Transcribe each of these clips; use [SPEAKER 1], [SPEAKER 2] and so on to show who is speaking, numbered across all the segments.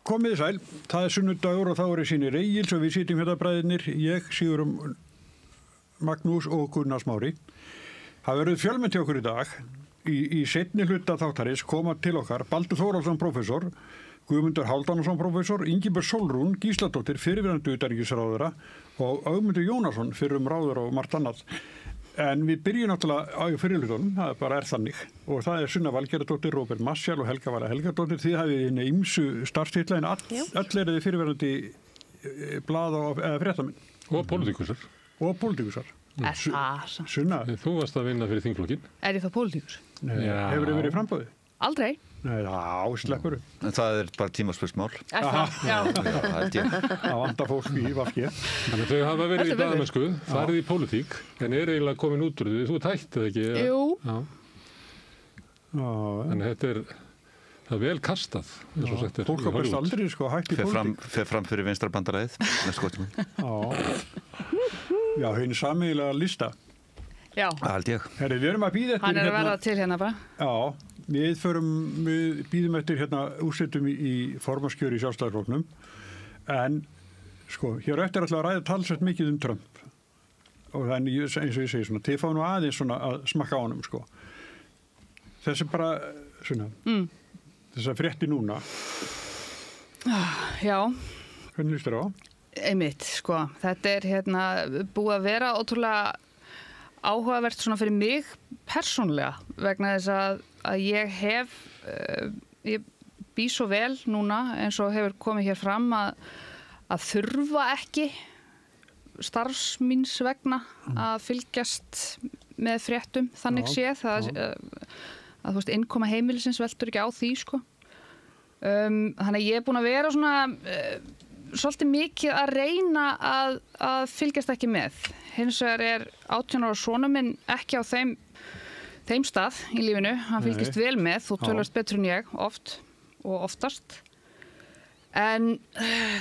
[SPEAKER 1] Komið sæl, það sunnudagur og þá sínir Egils og við sitjum hérna bræðirnir, ég, Sigurum Magnús og Gunnar Smári. Það verður fjölmennt hjá okkur í dag. Í seinni hluta þáttarins koma til okkar Baldur Þórhallsson prófessor, Guðmundur Hálfdanarson prófessor, Ingibjörg Sólrún Gísladóttir fyrrverandi utanríkisráðherra og Ögmundur Jónasson fyrrum ráðherra og margt annað. En við byrjum náttúrulega á fyrirlutunum, það bara þannig. Og það Sunna Valgerðardóttir, Róbert Marshall og Helga Vala Helgadóttir. Þið hafið hérna ýmsu starfstitla en öll eru þið fyrirverandi blað eða fréttamenn.
[SPEAKER 2] Og pólitíkusar.
[SPEAKER 1] Og pólitíkusar. Sunna.
[SPEAKER 2] Þú varst að vinna fyrir þingflokkin.
[SPEAKER 3] Er ég þá pólitíkus?
[SPEAKER 1] Hefur þið verið í frambóði?
[SPEAKER 3] Aldrei.
[SPEAKER 1] Nei, sleppur.
[SPEAKER 4] En það bara tímaspursmál.
[SPEAKER 3] Já.
[SPEAKER 1] Það vantar fólk í VG.
[SPEAKER 2] Þannig að þau hafa verið í blaðamennsku, farið í pólitík, en eiginlega komin út úr því. Þú hættið ekki?
[SPEAKER 3] Jú.
[SPEAKER 2] Já. Þannig þetta það vel kastað.
[SPEAKER 1] Fólk á best aldrei hætti í pólitík.
[SPEAKER 4] Fer fram fyrir Venstrabandalagið.
[SPEAKER 1] Já, hinn sameiginlega lista.
[SPEAKER 3] Já.
[SPEAKER 4] Það held ég.
[SPEAKER 1] Herri, við erum að bíða eftir
[SPEAKER 3] Hann að verða til hérna bara.
[SPEAKER 1] Já. Við býðum eftir úrslitum í formanskjöri í Sjálfstæðisflokknum en hér eftir alltaf að ræða talsvert mikið Trump og þannig eins og ég segi þið fá nú aðeins að smakka á honum þessi bara þess að frétti núna
[SPEAKER 3] Já
[SPEAKER 1] Hvernig líst þér á?
[SPEAKER 3] Einmitt, þetta búið að vera ótrúlega áhugavert fyrir mig persónlega vegna þess að ég bý svo vel núna eins og hefur komið hér fram að þurfa ekki starfs míns vegna að fylgjast með fréttum þannig séð að innkoma heimilisins veltur ekki á því þannig að ég búin að vera svolítið mikið að reyna að fylgjast ekki með. Hins vegar 18 ára sonur minn ekki á þeim stað í lífinu. Hann fylgist vel með og tölvast betur en ég oft og oftast. En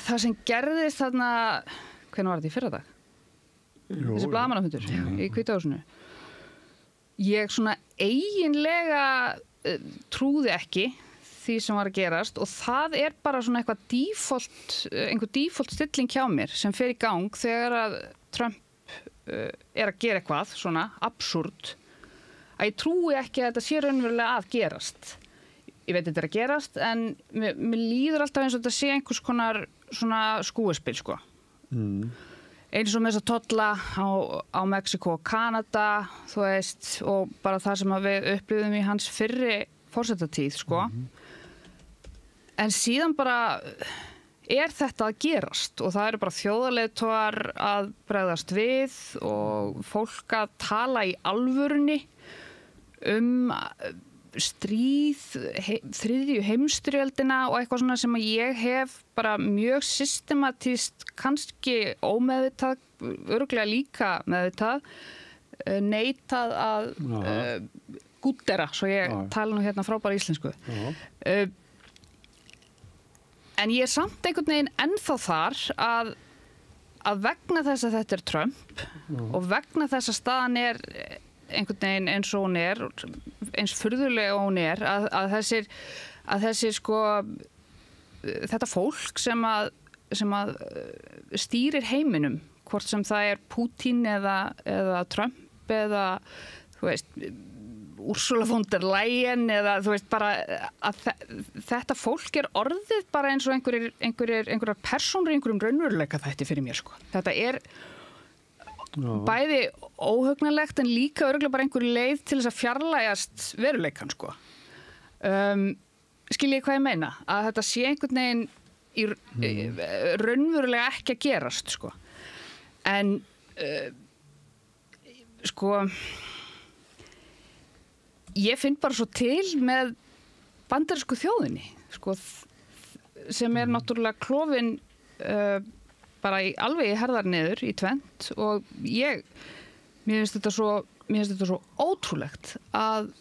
[SPEAKER 3] það sem gerðist þarna, hvenær var þetta í fyrradag? Þessi blaðamannafundur í Hvíta húsinu. Ég eiginlega trúði ekki því sem var að gerast og það bara einhver default stilling hjá mér sem fer í gang þegar að Trump að gera eitthvað absúrt að ég trúi ekki að þetta sé raunverulega að gerast. Ég veit þetta að gerast en mér líður alltaf eins og þetta sé einhvers konar skúespil eins og með þess að tolla á Mexíkó og Kanada þú veist og bara það sem við upplifðum í hans fyrri forsetatíð En síðan bara þetta að gerast og það eru bara þjóðarleiðtogar að bregðast við og fólk að tala í alvörunni stríð, þriðju heimsstyrjöldina og eitthvað sem ég hef bara mjög systematískt, kannski ómeðvitað, örugglega líka meðvitað, neitað að gúddera, svo ég tala nú frábæra íslensku. En ég samt einhvern veginn ennþá þar að vegna þess að þetta Trump og vegna þess að staðan einhvern veginn eins og hún eins furðulega og hún að þessir þetta fólk sem að stýrir heiminum, hvort sem það Putin eða Trump eða þú veist Ursula von der Leyen eða þú veist bara að þetta fólk orðið bara eins og einhverjar persónur í einhverjum raunveruleika þætti fyrir mér Þetta bæði óhugnanlegt en líka örugglega bara einhver leið til þess að fjarlægjast veruleikann Skiljið hvað ég meina? Að þetta sé einhvern veginn raunverulega ekki að gerast En ég finn bara svo til með bandarísku þjóðinni sem náttúrulega klofin bara alveg í herðar niður í tvennt og mér finnst þetta svo ótrúlegt að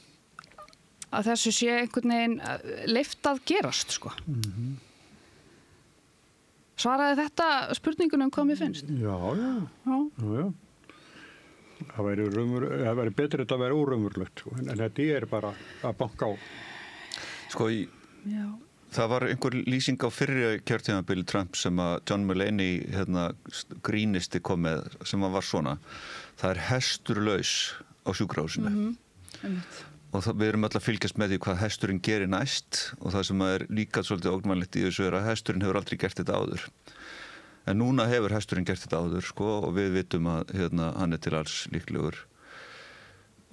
[SPEAKER 3] þessu sé einhvern veginn leyft að gerast Svaraði þetta spurningunum hvað mér finnst?
[SPEAKER 1] Já. Það væri betur þetta að vera óraunverulegt en þetta bara að banka á.
[SPEAKER 4] Það var einhver lýsing á fyrri kjörtímabili Trump sem að John Mulaney grínisti kom með sem var svona. Það er hesturlaus á sjúkrahúsinu. Og við erum öll að fylgjast með því hvað hesturinn gerir næst og það sem er líka svolítið ógnvænlegt í þessu er að hesturinn hefur aldrei gert þetta áður. En núna hefur hesturinn gert þetta áður sko, og við vitum að hann er til alls líklegur.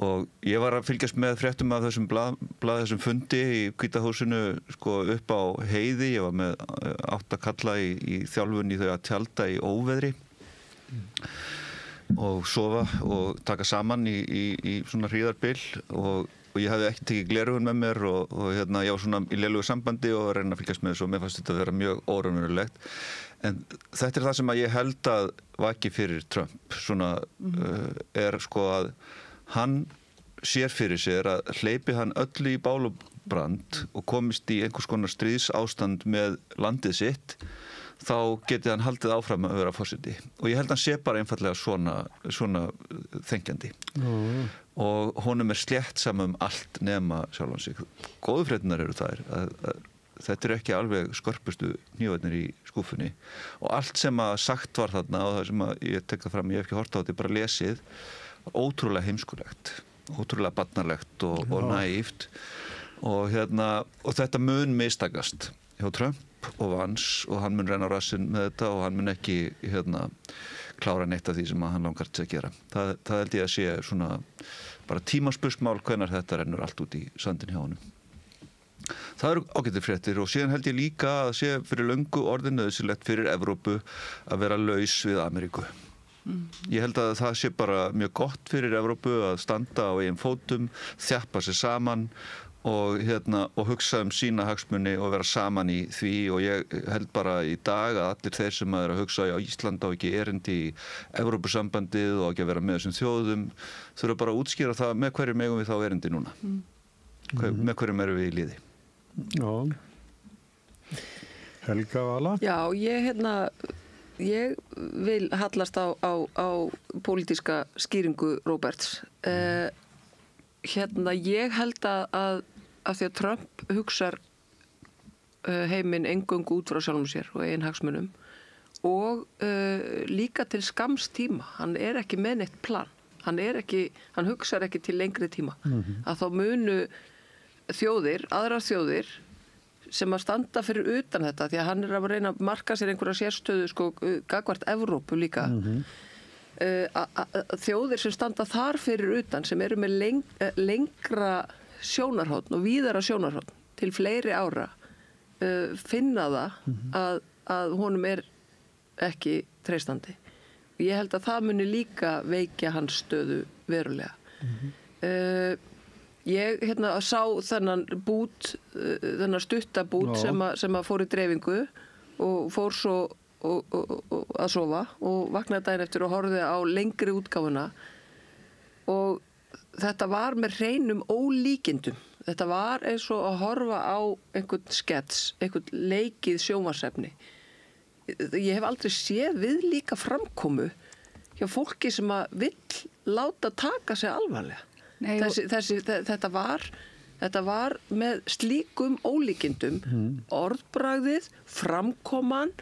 [SPEAKER 4] Og ég var að fylgjast með fréttum af þessum fundi í Hvíta húsinu sko, upp á heiði. Ég var með 8 kalla í þjálfun í þau að tjalda í óveðri og sofa og taka saman í svona hríðarbil og ég hafði ekki tekið gleraugun með mér og ég var svona í lélugu sambandi og reyna að fylgjast með þessu og mér fannst þetta að vera mjög óraunverulegt. En þetta er það sem að ég held að vaki fyrir Trump svona er sko að hann sér fyrir sér að hleypi hann öllu í bál og brand og komist í einhvers konar stríðsástand með landið sitt, þá geti hann haldið áfram að vera forseti. Og ég held hann sé bara einfallega svona þengjandi. Og honum er slétt saman allt nema sjálfan sig. Góðu fréttirnar eru þær að þetta eru ekki alveg skörpustu hnífarnir í skúfunni og allt sem að sagt var þarna og það sem að ég tek það fram, ég hef ekki hort á þetta, bara lesið, ótrúlega heimskulegt, ótrúlega barnarlegt og naíft og þetta mun mistakast hjá Trump og Vance og hann mun renna á rassinn með þetta og hann mun ekki klára neitt af því sem hann langar til að gera. Það held ég að sé svona bara tímaspursmál hvenær þetta rennur allt út í sandin hjá honum. Það eru ágættir fréttir og síðan held ég líka að sé fyrir löngu orðið nauðsynlegt fyrir Evrópu að vera laus við Ameríku. Ég held að það sé bara mjög gott fyrir Evrópu að standa á eigin fótum, þjappa sig saman og hugsa sína hagsmuni og vera saman í því og ég held bara í dag að allir þeir sem eru að hugsa á Ísland á ekki erindi í Evrópusambandið og ekki að vera með þessum þjóðum þurfa bara að útskýra það með hverjum eigum við þá erindi núna. Með hverjum erum við í liði.
[SPEAKER 1] Já. Helga Vala?
[SPEAKER 5] Já, ég vil hallast á pólitíska skýringu Róberts. Ég held að því að Trump hugsar heiminn eingöngu út frá sjálfum sér og eigin hagsmunum og líka til skamms tíma. Hann er ekki með neitt plan. Hann hugsar ekki til lengri tíma. Að þá munu aðrar þjóðir sem að standa fyrir utan þetta, því að hann er að reyna að marka sér einhverja sérstöðu sko gagnvart Evrópu líka. Þjóðir sem standa þar fyrir utan, sem eru með lengra sjónarhorn og víðara sjónarhorn til fleiri ára, finna það að honum er ekki treystandi. Ég held að það muni líka veikja hans stöðu verulega. Ég sá þennan stutta bút sem að fór í dreifingu og fór svo að sofa og vaknaði daginn eftir og horfði á lengri útgáfuna og þetta var með hreinum ólíkindum. Þetta var eins og að horfa á einhvern skets, einhvern leikið sjónvarpsefni. Ég hef aldrei séð viðlíka framkomu hjá fólki sem að vill láta taka sig alvarlega. Nei, þetta var með slíkum ólíkindum, orðbragðið, framkoman,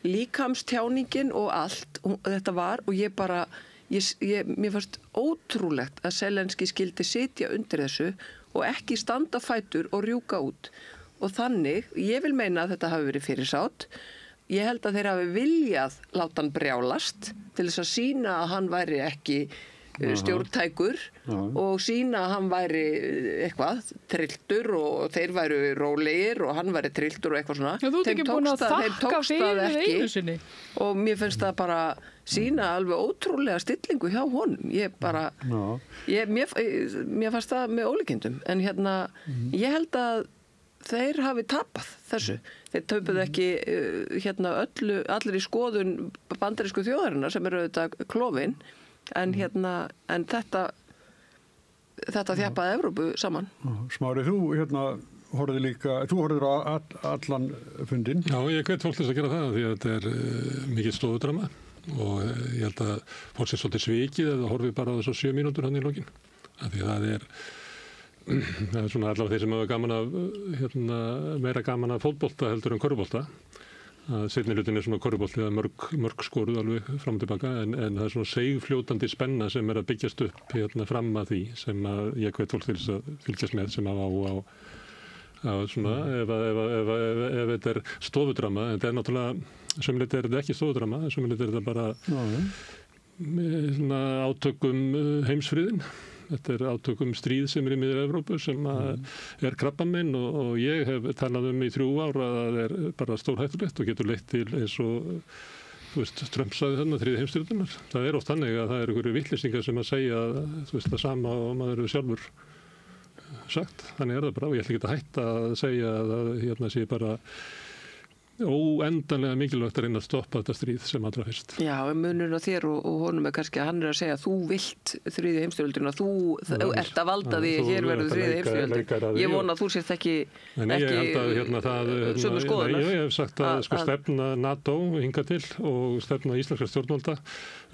[SPEAKER 5] líkamstjáningin og allt, þetta var og mér fannst ótrúlegt að Zelenský skildi sitja undir þessu og ekki standa á fætur og rjúka út. Og þannig, ég vil meina að þetta hafi verið fyrirsátt. Ég held að þeir hafi viljað láta hann brjálast til þess að sýna að hann væri ekki stjórntækur og sýna að hann væri eitthvað trilltur og þeir væru rólegir og hann væri trilltur og eitthvað svona.
[SPEAKER 3] Já, þú ert ekki búin að þakka fyrir einu sinni.
[SPEAKER 5] Og mér finnst það bara sýna alveg ótrúlega stillingu hjá honum. Mér fannst það með ólíkindum. En ég held að þeir hafi tapað þessu. Þeir töpuðu ekki allir í skoðun bandarísku þjóðarinnar sem eru auðvitað klofin. En þetta þjappaði Evrópu saman.
[SPEAKER 1] Smári, þú horfðir á allan fundinn.
[SPEAKER 2] Já, ég hvet fólk til að gera það því að þetta er mikið stofudrama og ég held að fólk sé svolítið svikið eða horfið bara á þessu 7 mínútur hann í lokin. Því að það er það svona allavega þeir sem hafa gaman af, meira gaman af fótbolta heldur en körfubolta. Seinni hlutin svona körfubolti, það mörg skoruð alveg fram og tilbaka, en það svona seigfljótandi spenna sem að byggjast upp fram að því sem að ég hvet fólk til þess að fylgjast með sem hafa á svona, ef þetta stofudrama, en þetta náttúrulega, sömuleyti þetta ekki stofudrama, sömuleyti þetta bara svona átökum heimsfriðin. Þetta átökum stríð sem í miðri Evrópu sem krabbamein og ég hef talað í 3 ár að það bara stórhættulegt og getur leitt til eins og Trump sagði þarna 3. heimsstyrjaldarinnar. Það oft þannig að það einhverju vitleysingar sem að segja það sama og maður hefur sjálfur sagt. Þannig það bara og ég ætla ekki að hætta að segja að sé bara óendanlega mikilvægt að reyna að stoppa þetta stríð sem allra fyrst. Já, en munurinn á þér og honum kannski að hann að segja að þú vilt 3. heimsstyrjöldina, þú ert að valda því að hér verður 3. heimsstyrjöldin. Ég vona að þú sért ekki sömu skoðunar. Ég hef sagt að stefna NATO hingað til og stefna íslenskra stjórnvalda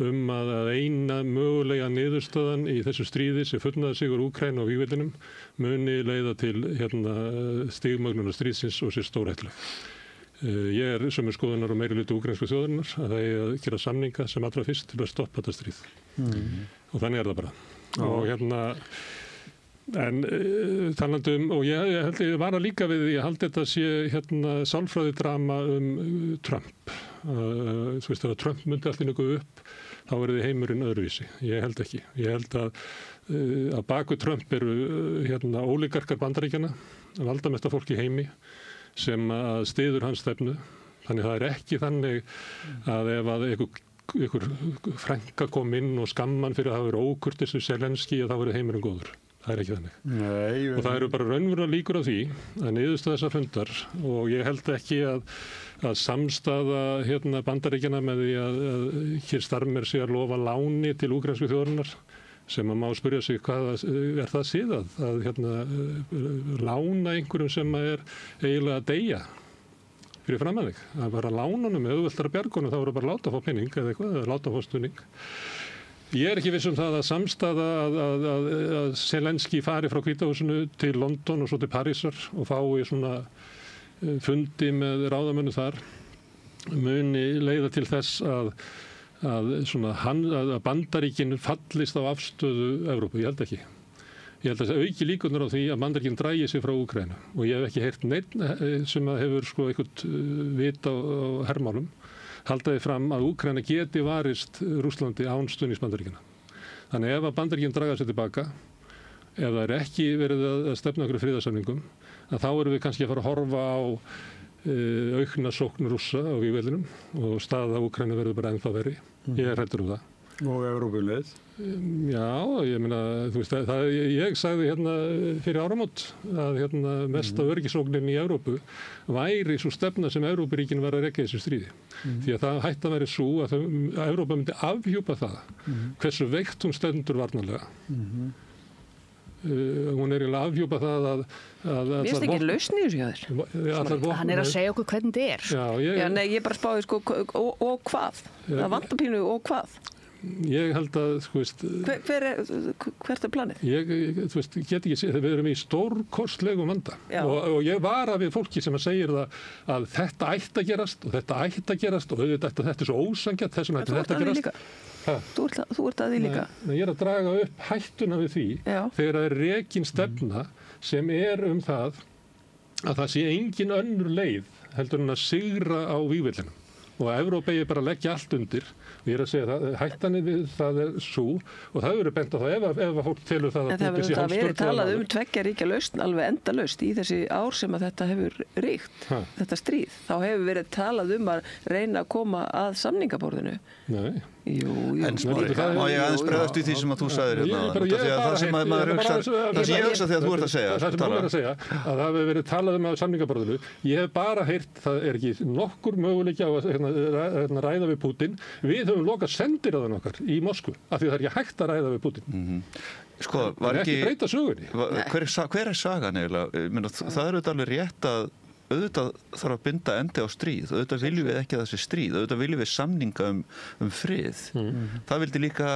[SPEAKER 2] að eina mögulega niðurstöðan í þessu stríði sem fullnaði sigur Úkraínu og vígvellinum muni leiða til stigmögnunar stríðsins og sér stórhættuleg. Ég sömu skoðunar og meiri hluti úkraínsku þjóðarinnar að það að gera samninga sem allra fyrst til að stoppa þetta stríð. Og þannig það bara. Og en talandi og ég held ég var að líka við því, ég held þetta sé sálfræðidrama Trump. Þú veist að Trump myndi allt í nokkuð upp, þá verði heimurinn öðruvísi. Ég held ekki. Ég held að baku Trump eru ólígarkar Bandaríkjanna, valdamesta fólk í heimi, sem að styður hans stefnu. Þannig það ekki þannig að ef að einhver frænka kom inn og skamman fyrir að það verið ókurtis við Zelenski að þá verið heimurinn góður. Það ekki þannig. Nei, og það eru bara raunverulega líkur á því að niðurstaða þessar fundar og ég held ekki að samstaða Bandaríkjanna með því að hér Starmer sé að lofa láni til úkraínsku þjóðarinnar sem að má spyrja sig hvað það síðað að lána einhverjum sem eiginlega að deyja fyrir fram að þig. Það bara lánunum, ef þú vilt að bjargunum þá eru bara láta að fá penning eða eitthvað, eða láta að fá stuðning. Ég ekki viss það að samstaða að Zelenski fari frá Hvítahúsinu til London og svo til Parísar og fái svona fundi með ráðamönnum þar muni leiða til þess að Bandaríkin fallist á afstöðu Evrópu, ég held ekki. Ég held að það auki líkurnar á því að Bandaríkin drægi sig frá Úkraínu og ég hef ekki heyrt neinn sem hefur eitthvað vit á hermálum haldaði fram að Úkraína geti varist Rússlandi án stuðnings Bandaríkjanna. Þannig ef að Bandaríkin draga sig tilbaka, ef það ekki verið að stefna okkur friðarsamningum, að þá erum við kannski að fara að horfa á aukna sókn Rússa á vígvellinum og staða Úkraínu verður bara ennþá verri. Ég hræddur það. Og Evrópuleið? Já, ég meina, þú veist, ég sagði fyrir áramót að mesta öryggisógnin í Evrópu væri svo stefna sem Evrópuríkin var að rekja þessu stríði. Því að það hætti að vera svo að Evrópa myndi afhjúpa það hversu veikt hún stendur varnarlega. Hún eiginlega afhjúpa það að
[SPEAKER 5] mér finnst ekki lausn í þessu hjá þér.
[SPEAKER 3] Hann að segja okkur hvernig þetta
[SPEAKER 5] Já, nei, ég bara spáði og hvað? Það vantar pínu og hvað?
[SPEAKER 2] Ég held að, þú veist...
[SPEAKER 5] Hvert planið?
[SPEAKER 2] Ég get ekki séð, við erum í stórkostlegum vanda. Og ég vara við fólki sem segir að þetta ætti að gerast og þetta ætti að gerast og þetta er svo ósangjart, þessum ætti þetta að gerast.
[SPEAKER 5] Þú ert að því líka.
[SPEAKER 2] Nei, ég að draga upp hættuna við því þegar það rekin stefna sem það að það sé engin önnur leið heldur en að sigra á vígvellinum. Og Evrópei bara leggja allt undir og ég að segja að hættanir við það svo og það verður bent á það ef fólk telur það að
[SPEAKER 5] Pútín sé hálfstjórn. Það verður talað 2 ríkja lausn alveg endalaust í þessi ár sem að þetta hefur ríkt, þetta stríð. Þá hefur verið talað að reyna að koma að samningaborðinu.
[SPEAKER 2] Nei.
[SPEAKER 5] Jú.
[SPEAKER 4] En Smári, má ég aðeins bregðast í því sem að þú sagðir það sem að maður hugsar, það sem ég hugsa þegar þú ert að segja.
[SPEAKER 2] Það sem þú ert að segja, að það hefur verið talað að samningaborðinu. Ég hef bara heyrt, það ekki nokkur möguleiki á að ræða við Pútín. Við höfum lokað sendiráðan okkar í Moskvu, af því það er ekki hægt að ræða við Pútín.
[SPEAKER 4] Sko, var ekki
[SPEAKER 2] breyta sögunni.
[SPEAKER 4] Hver er sagan eiginlega? Það er auðvitað alveg rétt auðvitað þarf að binda endi á stríð, auðvitað viljum við ekki að það sé stríð, auðvitað viljum við samninga um frið. Það vildi líka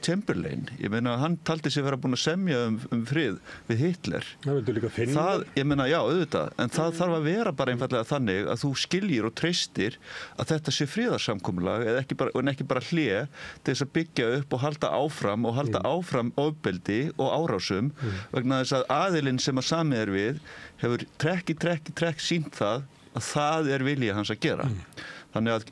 [SPEAKER 4] Chamberlain, ég meina hann taldi sig vera búin að semja um frið við Hitler.
[SPEAKER 2] Það vildi líka Finland.
[SPEAKER 4] Ég meina, já, auðvitað, en það þarf að vera bara einfallega þannig að þú skiljir og treystir að þetta sé friðarsamkomulag en ekki bara hlé til þess að byggja upp og halda áfram ofbeldi og árásum vegna þess að aðilinn sem að samið er við hefur trekk sýnt það að það er vilja hans að gera. Þannig að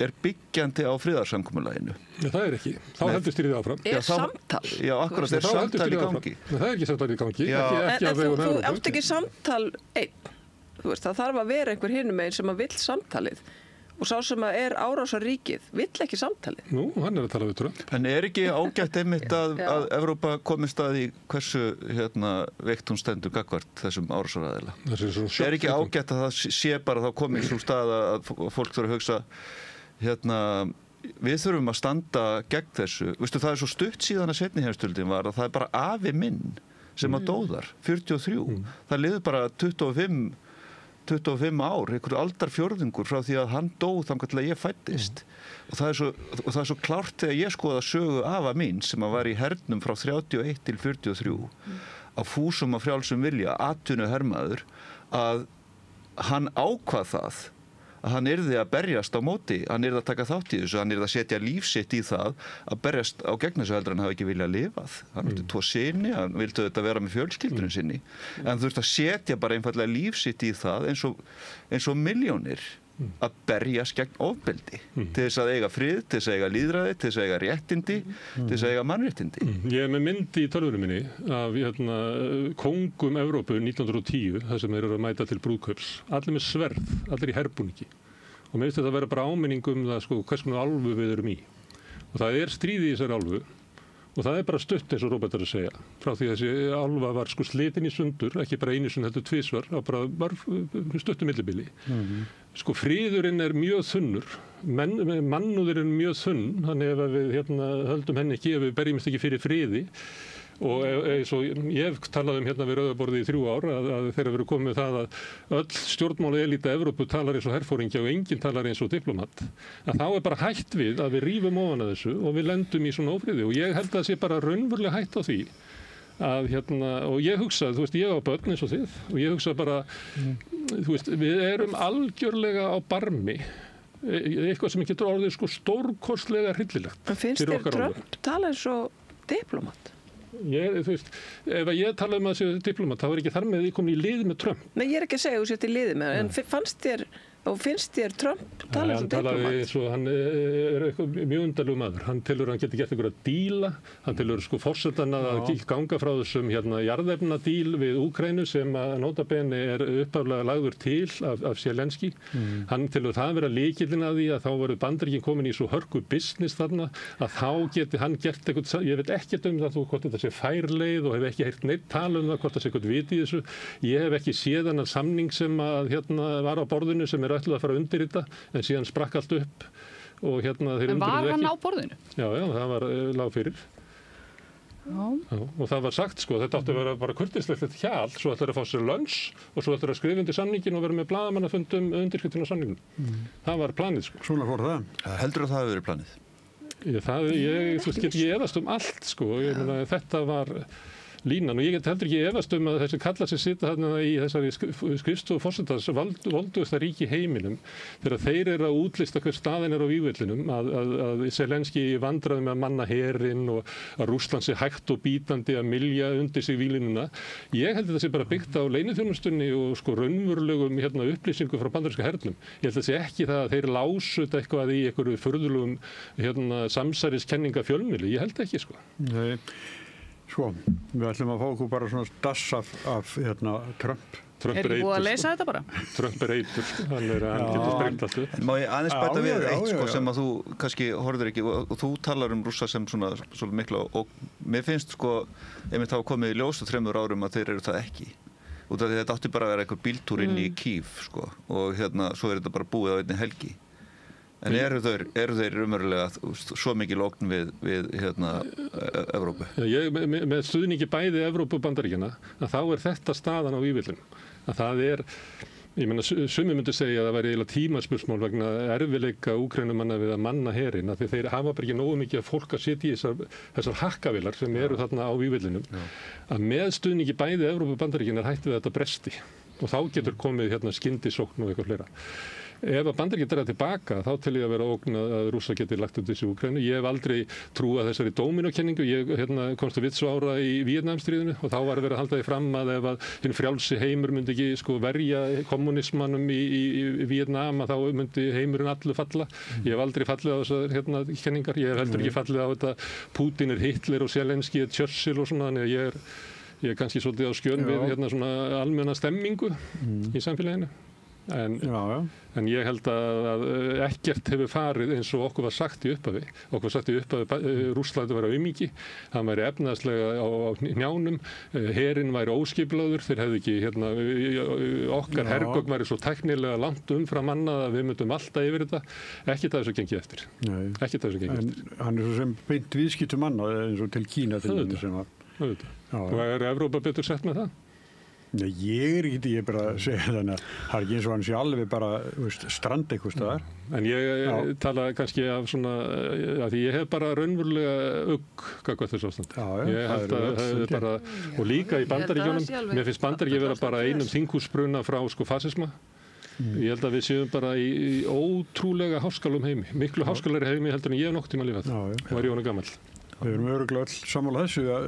[SPEAKER 4] er byggjandi á friðarsamkomulaginu.
[SPEAKER 2] Það er ekki. Þá heldur stríðið áfram.
[SPEAKER 5] Samtal?
[SPEAKER 4] Já, akkurat, samtal í gangi.
[SPEAKER 2] Það er ekki samtal í gangi.
[SPEAKER 5] En þú átt ekki samtal einn. Þú veist, það þarf að vera einhver hinum megin sem að vill samtalið. Og sá sem að er árásarríkið vill ekki samtalið.
[SPEAKER 2] Nú, hann er að tala við Trump.
[SPEAKER 4] En er ekki ágætt einmitt að Evrópa komist að í hversu veikt hún stendur gagnvart þessum árásaraðila? Er ekki ágætt að það sé bara þá komið í svo stað að fólk þurfa að hugsa við þurfum að standa gegn þessu. Vistu, það er svo stutt síðan að seinni heimsstyrjöldin var að það er bara afi minn sem að dóðar, 43. Það liður bara 25 ár, einhverju aldarfjórðungur frá því að hann dó þangað til að ég fæddist. Og það er svo klárt þegar ég skoða sögu afa mín sem að var í hernum frá 31 til 43 á fúsum og frjálsum vilja, atvinnuhermaður, að hann ákvað það að hann yrði að berjast á móti, hann yrði að taka þátt í þessu, hann yrði að setja lífsitt í það að berjast á gegn þessu heldur hann hafi ekki viljað lifað. Hann átti 2 syni, hann vildi þetta vera með fjölskyldurinn sinni, en þú þurft að setja bara einfallega lífsitt í það eins og milljónir að berjast gegn ofbeldi til þess að eiga frið, til þess að eiga lýðræði, til þess að eiga réttindi, til þess að eiga mannréttindi.
[SPEAKER 2] Ég er með myndi í tölvunum minni af kóngum Evrópu 1910, þar sem þeir eru að mæta til brúðkaups, allir með sverð, allir í herbúningi. Og mér finnst þetta að vera bara áminning það hvers konar álfu við erum í. Og það er stríð í þessari álfu og það er bara stutt eins og Róbert er að segja. Frá því að þessi álfa var slitin í sundur, ekki bara einu sinni heldur tvisvar, var stuttu millibili. Friðurinn er mjög þunnur, mannúðurinn er mjög þunn, þannig ef við höldum henni ekki, ef við berjumst ekki fyrir friði. Og eins og ég hef talað við Rauðaborðið í 3 ár að þegar við erum komið með það að öll stjórnmála elíta Evrópu talar eins og herfóringja og enginn talar eins og diplomat, að þá er bara hætt við að við rífum ofan að þessu og við lendum í svona ófriði og ég held að það sé bara raunverulega hætt á því að og ég hugsa, þú veist, ég á börn eins og þið og ég hugsa bara, þú veist, við erum algjörlega á barmi eitthvað sem getur orðið stórkostlega hryllilegt.
[SPEAKER 5] En finnst þér Trump tala eins og diplomat?
[SPEAKER 2] Þú veist, ef ég tala að séu diplomat, þá er ekki þar með því komin í lið með Trump.
[SPEAKER 5] Nei, ég er ekki að segja að þú sétt í liði með en finnst þér Trump tala eins og diplomat?
[SPEAKER 2] Hann er eitthvað mjög undarlegur maður. Hann telur hann geti gert einhverja díla, hann telur forsetann að ganga frá þessum jarðefnadíl við Úkraínu sem að notabene er upphaflega lagður til af Zelenski. Hann telur það vera lykillinn að því að þá verður Bandaríkin komin í svo hörku business þarna að þá geti hann gert eitthvað, ég veit ekkert það hvort þetta sé færleið og hef ekki heyrt neitt tala það hvort það sé eitthvað vit í þessu. Ég hef ekki séð þennan samning sem að var á borðinu sem ætluð að fara undir þetta en síðan sprakk allt upp og þeir undir þetta ekki.
[SPEAKER 3] En var hann á borðinu?
[SPEAKER 2] Já, það var lág fyrir. Já, og það var sagt þetta átti að vera bara kurteislegt hjal, svo ætlar að fá sér lunch og svo ætlar að skrifa undir samningin og vera með blaðamannafundum undirskriftinu á samningnum. Það var planið
[SPEAKER 1] Svona fór það.
[SPEAKER 4] Heldur að það hafi verið planið?
[SPEAKER 2] Ég get efast allt ég meina þetta var línan og ég heldur ekki efast að þessi kallar sem sita þarna í þessari skrifstofu forsetans volduðasta ríki heiminum þegar þeir eru að útlista hver staðin er á vígvellinum að Zelenski vandraði með að manna herinn og að Rússland sé hægt og bítandi að mylja undir sig víglínuna. Ég held að það sé bara byggt á leyniþjónustunni og raunverulegum upplýsingu frá bandaríska hernum. Ég held að það sé ekki það að þeir lásu þetta eitthvað í einhverju furðulegum samsæriskenninga fjölmiðli. Ég held ekki
[SPEAKER 1] Nei. Við ætlum að fá okkur bara svona dass af Trump.
[SPEAKER 3] Er þið búið að leysa þetta bara?
[SPEAKER 2] Trump er eitur, hann getur sprengt allt.
[SPEAKER 4] Má ég aðeins bæta við eitt sem að þú kannski horfir ekki og þú talar Rússa sem svona mikla og mér finnst einmitt hafa komið í ljós 3 árum að þeir eru það ekki. Út af því þetta átti bara að vera einhver bíltúr inn í Kív og svo er þetta bara búið á einni helgi. En eru þeir umverulega svo mikil ógn við Evrópu?
[SPEAKER 2] Með stuðningi bæði Evrópu og Bandaríkjanna að þá er þetta staðan á vígvellinum. Að það er Ég meina, sumir myndu segja að það væri eiginlega tímaspursmál vegna erfiðleika Úkraínumanna við að manna herinn, af því þeir hafa bara ekki nógu mikið að fólk að sitja í þessar hakkavélar sem eru þarna á vígvellinum. Að með stuðningi bæði Evrópu og Bandaríkin er hætt við þetta bresti og þá getur komið hérna skyndisókn og eitthvað fleira. Ef að Bandaríkin dræða tilbaka, þá tel ég að vera ógn að Rússa geti lagt út þessu Úkraínu. Ég hef aldrei trúað þessari dóminókenningu. Ég komst að Vitsvára í Víetnamstríðinu og þá var verið að halda því fram að ef að hinn frjálsi heimur myndi ekki verja kommunismannum í Víetnam, að þá myndi heimurinn allur falla. Ég hef aldrei fallið á þessar kenningar. Ég hef heldur ekki fallið á þetta Putin er Hitler og Zelenski er Churchill og svona, þannig að ég er kannski svolítið á skjön við svona almenna stemmingu í samfélaginu. En ég held að ekkert hefur farið eins og okkur var sagt í upphafi. Okkur var sagt í upphafi Rússlandi væri á aumingi, hann væri efnahagslega á hnjánum, herinn væri óskipulaður, þeir hefðu ekki, okkar hergögn væri svo tæknilega langt umfram annað að við myndum alltaf yfir þetta. Ekkert af þessu gengið eftir. Ekkert af þessu gengið eftir.
[SPEAKER 1] En hann er svo sem beint viðskiptum annað eins og til Kína til dæmis sem að...
[SPEAKER 2] Og er Evrópa betur sett með það?
[SPEAKER 1] Nei, ég er bara að segja þannig að það er ekki eins og hann sé alveg bara strand eitthvað staðar.
[SPEAKER 2] En ég tala kannski af svona, að því ég hef bara raunverulega gagnvart þessu ástand. Ég held að það er bara, og líka í Bandaríkjunum, mér finnst Bandaríkjunum vera bara einum þinghúsbruna frá fasisma. Ég held að við séum bara í ótrúlega háskalum heimi, miklu háskalari heimi heldur en ég hef nokkuð tíma lifað og er ég honum gamall.
[SPEAKER 1] Við erum örugglega öll sammála þessu að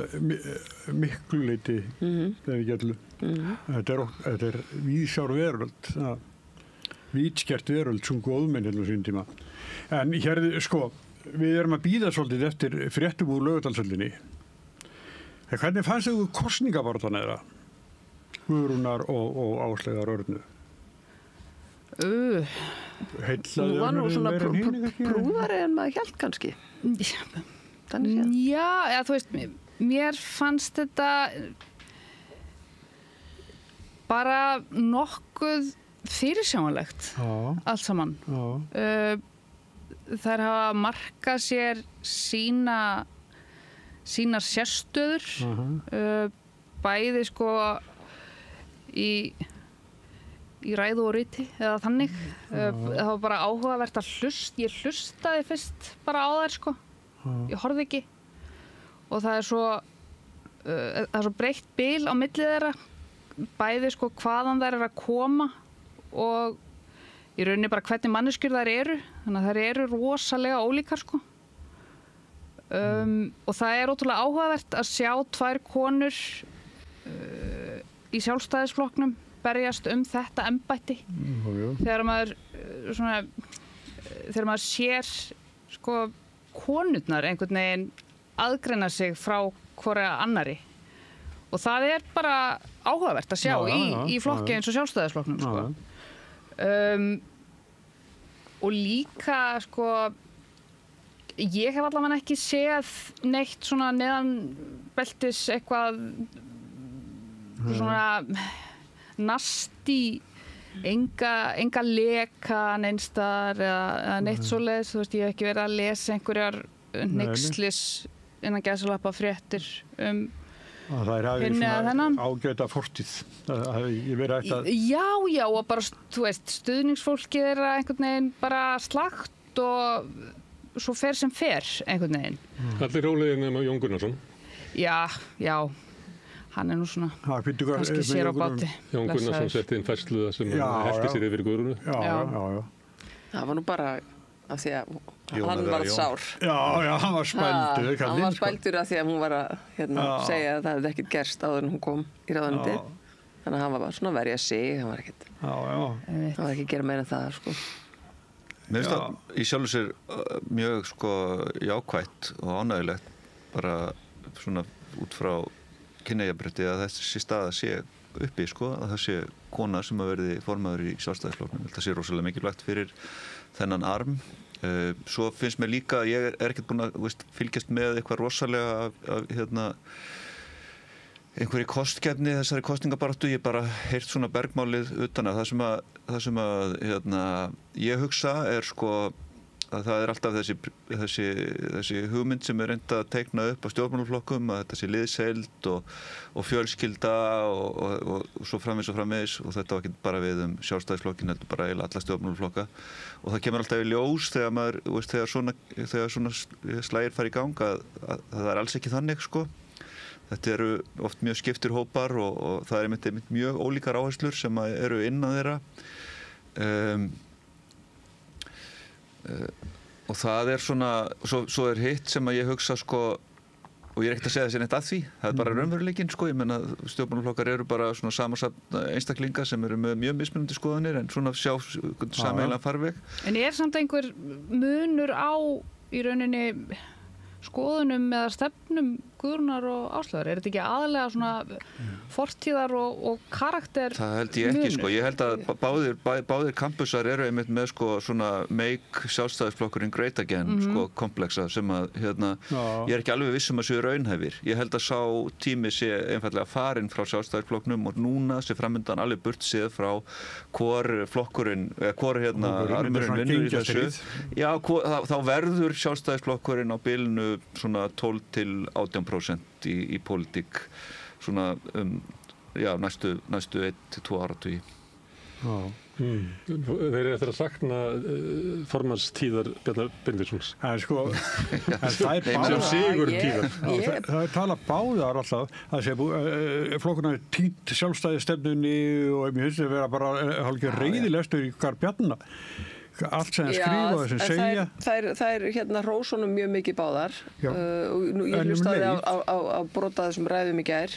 [SPEAKER 1] miklu leyti þegar við getum. Þetta er víðsjár veröld, víðskert veröld sem góðmenn hérna á sín tíma. En hér, við erum að bíða svolítið eftir fréttum úr Laugardalshöllinni. Hvernig fannst þau kosningabaráttan þeirra? Guðrúnar og Áslaugar Örnu?
[SPEAKER 5] Hún var nú svona prúðari en maður hélt kannski.
[SPEAKER 3] Já, þú veist, mér fannst þetta bara nokkuð fyrirsjáanlegt allt saman. Þær hafa markað sér sínar sérstöður, bæði í ræðu og riti eða þannig. Það var bara áhugavert að ég hlustaði fyrst bara á þær Ég horfði ekki og það er svo breitt bil á milli þeirra, bæði hvaðan þær að koma og í rauninni bara hvernig manneskjur þær eru, þannig að þær eru rosalega ólíkar og það er ótrúlega áhugavert að sjá tvær konur í Sjálfstæðisflokknum berjast þetta embætti þegar maður sér konurnar einhvern veginn aðgreina sig frá hvora annari og það er bara áhugavert að sjá í flokki eins og Sjálfstæðisflokknum og líka ég hef allavega ekki séð neitt svona neðanbeltis eitthvað svona nasti enga leka neinstaðar eða neitt svoleiðis, þú veist, ég hef ekki verið að lesa einhverjar hneykslis innan gæsalappa fréttir
[SPEAKER 1] það er ágæta fortíð
[SPEAKER 3] já og bara, þú veist, stuðningsfólkið er einhvern veginn bara slagt og svo fer sem fer einhvern veginn.
[SPEAKER 2] Allir rólegir nema Jón Gunnarsson. Já
[SPEAKER 3] hann er nú svona kannski sér á báti.
[SPEAKER 2] Jón Gunnarsson setti inn færslu sem helti sér yfir Guðrúnu.
[SPEAKER 5] Já. Það var nú bara af því að hann var sár.
[SPEAKER 1] Já, hann var spældur.
[SPEAKER 5] Hann var spældur af því að hún var að segja að það hefði ekkert gerst áður en hún kom í ráðuneytið. Þannig að hann var bara svona að verja sig, hann var ekkert. Hann var ekki að gera meira en það,
[SPEAKER 4] Mér finnst það í sjálfu sér mjög jákvætt og ánægilegt bara svona út frá kynjajafnrétti að þessi staða sé uppi að það sé kona sem að verði formaður í Sjálfstæðisflokknum. Það sé rosalega mikilvægt fyrir þennan arm. Svo finnst mér líka að ég er ekkert búin að fylgjast með eitthvað rosalega af einhverju kostgefni þessari kosningabaráttu. Ég bara heyrt svona bergmálið utan að það sem að ég hugsa er það alltaf þessi hugmynd sem reynd að teikna upp á stjórnmálaflokkum, að þetta sé liðsheild og fjölskylda og svo framvegis og þetta var ekki bara við Sjálfstæðisflokkin, heldur bara eiginlega alla stjórnmálaflokka og það kemur alltaf í ljós þegar svona slagir fara í gang að það er alls ekki þannig, sko. Þetta eru oft mjög skiptir hópar og það er einmitt mjög ólíkar áherslur sem eru innan þeirra. Og það er svona, svo er hitt sem að ég hugsa, sko, og ég er ekkert að segja þessi neitt að því, það er bara raunveruleikinn, sko, ég meina stjórnmálaflokkar eru bara svona samansafn einstaklinga sem eru með mjög mismunandi skoðanir en svona sjá sameiginlegan farveg.
[SPEAKER 3] En er samt einhver munur á í rauninni skoðunum eða stefnum Guðrúnar og Áslaugar? Er þetta ekki aðalega svona fortíðar og karakter?
[SPEAKER 4] Það held ég ekki, sko. Ég held að báðir kampusar eru einmitt með, sko, svona make Sjálfstæðisflokkurinn great again, sko, komplexa sem að, ég er ekki alveg viss að séu raunhæfir. Ég held að sá tími sé einfallega farinn frá Sjálfstæðisflokknum og núna sé framundan alveg burt séð frá hvor flokkurinn, hvor armurinn vinnur í þessu. Já, þá verður Sjálfstæðisflokkurinn á bilinu svona 12 til 18% í pólitík svona næstu 1-2 áratugi.
[SPEAKER 2] Þeir eru eftir að sakna formannstíðar Bjarnar Benediktssonar.
[SPEAKER 1] Sko, það er sigurtíðar. Það er talað báðar alltaf að flokkurinn hafi týnt sjálfstæðisstefnunni og mér finnst það vera bara hálfgeir reiðilestur í hvar Bjarna. Allt sem skrifa og sem segja.
[SPEAKER 5] Það er hrósunum mjög mikið báðar og ég hlustaði á brota þessum ræðum í gær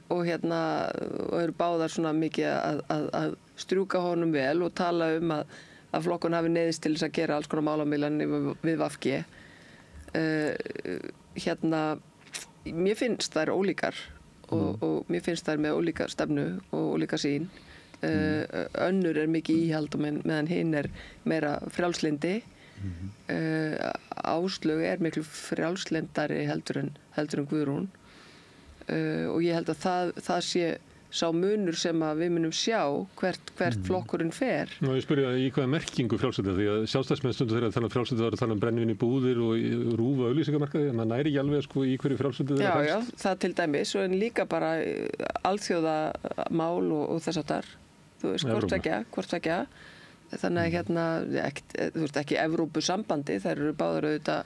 [SPEAKER 5] og eru báðar svona mikið að strjúka honum vel og tala að flokkun hafi neyðist til þess að gera alls konar málamiðlan við VG. Mér finnst þær ólíkar og mér finnst þær með ólíka stefnu og ólíka sýn. Önnur er mikið íhald og meðan hinn er meira frjálslyndi. Áslaug er miklu frjálslyndari heldur en Guðrún og ég held að það sé sá munur sem að við munum sjá hvert flokkurinn fer.
[SPEAKER 2] Ná, ég spyrja í hvaða merkingu frjálslyndi, því að Sjálfstæðismenn stundu þegar þannig að frjálslyndi var að tala brennivín í búðir og rúfa auglýsingamarkaði, en það næri ekki alveg, sko, í hverju frjálslyndi þeirra fælst.
[SPEAKER 5] Já, það til dæmis, en líka bara alþjóðamál og þess aftar. Þú veist, hvort tvekja. Þannig að ekki Evrópusambandi, þær eru báðar auðvitað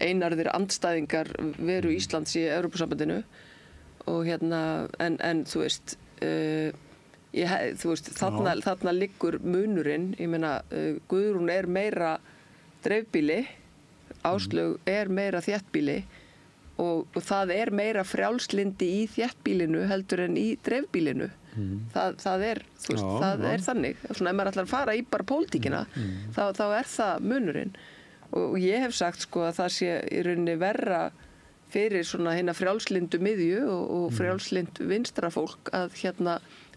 [SPEAKER 5] einarðir andstæðingar veru Íslands í Evrópusambandinu og en þú veist, þarna liggur munurinn, ég meina Guðrún er meira dreifbýli, Áslaug er meira þéttbýli og það er meira frjálslyndi í þéttbýlinu heldur en í dreifbýlinu. Það er þannig. Svona ef maður ætlar að fara í bara pólitíkina, þá er það munurinn. Og ég hef sagt, sko, að það sé í rauninni verra fyrir svona hina frjálslyndu miðju og frjálslynd vinstra fólk að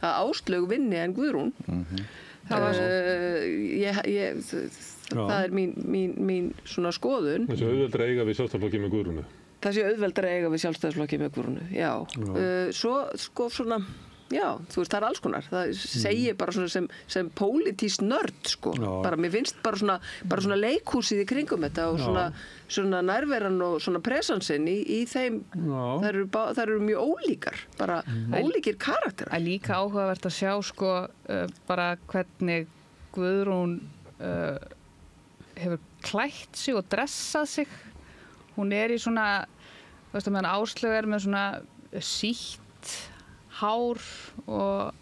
[SPEAKER 5] Áslaug vinni en Guðrún. Það er mín svona skoðun.
[SPEAKER 2] Það sé auðveldra eiga við Sjálfstæðisflokki með Guðrúnu.
[SPEAKER 5] Það sé auðveldra eiga við Sjálfstæðisflokki með Guðrúnu, já. Svo, sko, svona, já, þú veist, það er alls konar. Það segir bara svona sem pólitískt nörd, sko. Bara, mér finnst bara svona leikhúsið í kringum þetta og svona nærveran og svona presansinn í þeim, þær eru mjög ólíkar, bara ólíkir karakterar.
[SPEAKER 3] Það er líka áhugavert að sjá, sko, bara hvernig Guðrún hefur klætt sig og dressað sig. Hún er í svona, þú veist, meðan Áslaug er með svona sítt hár og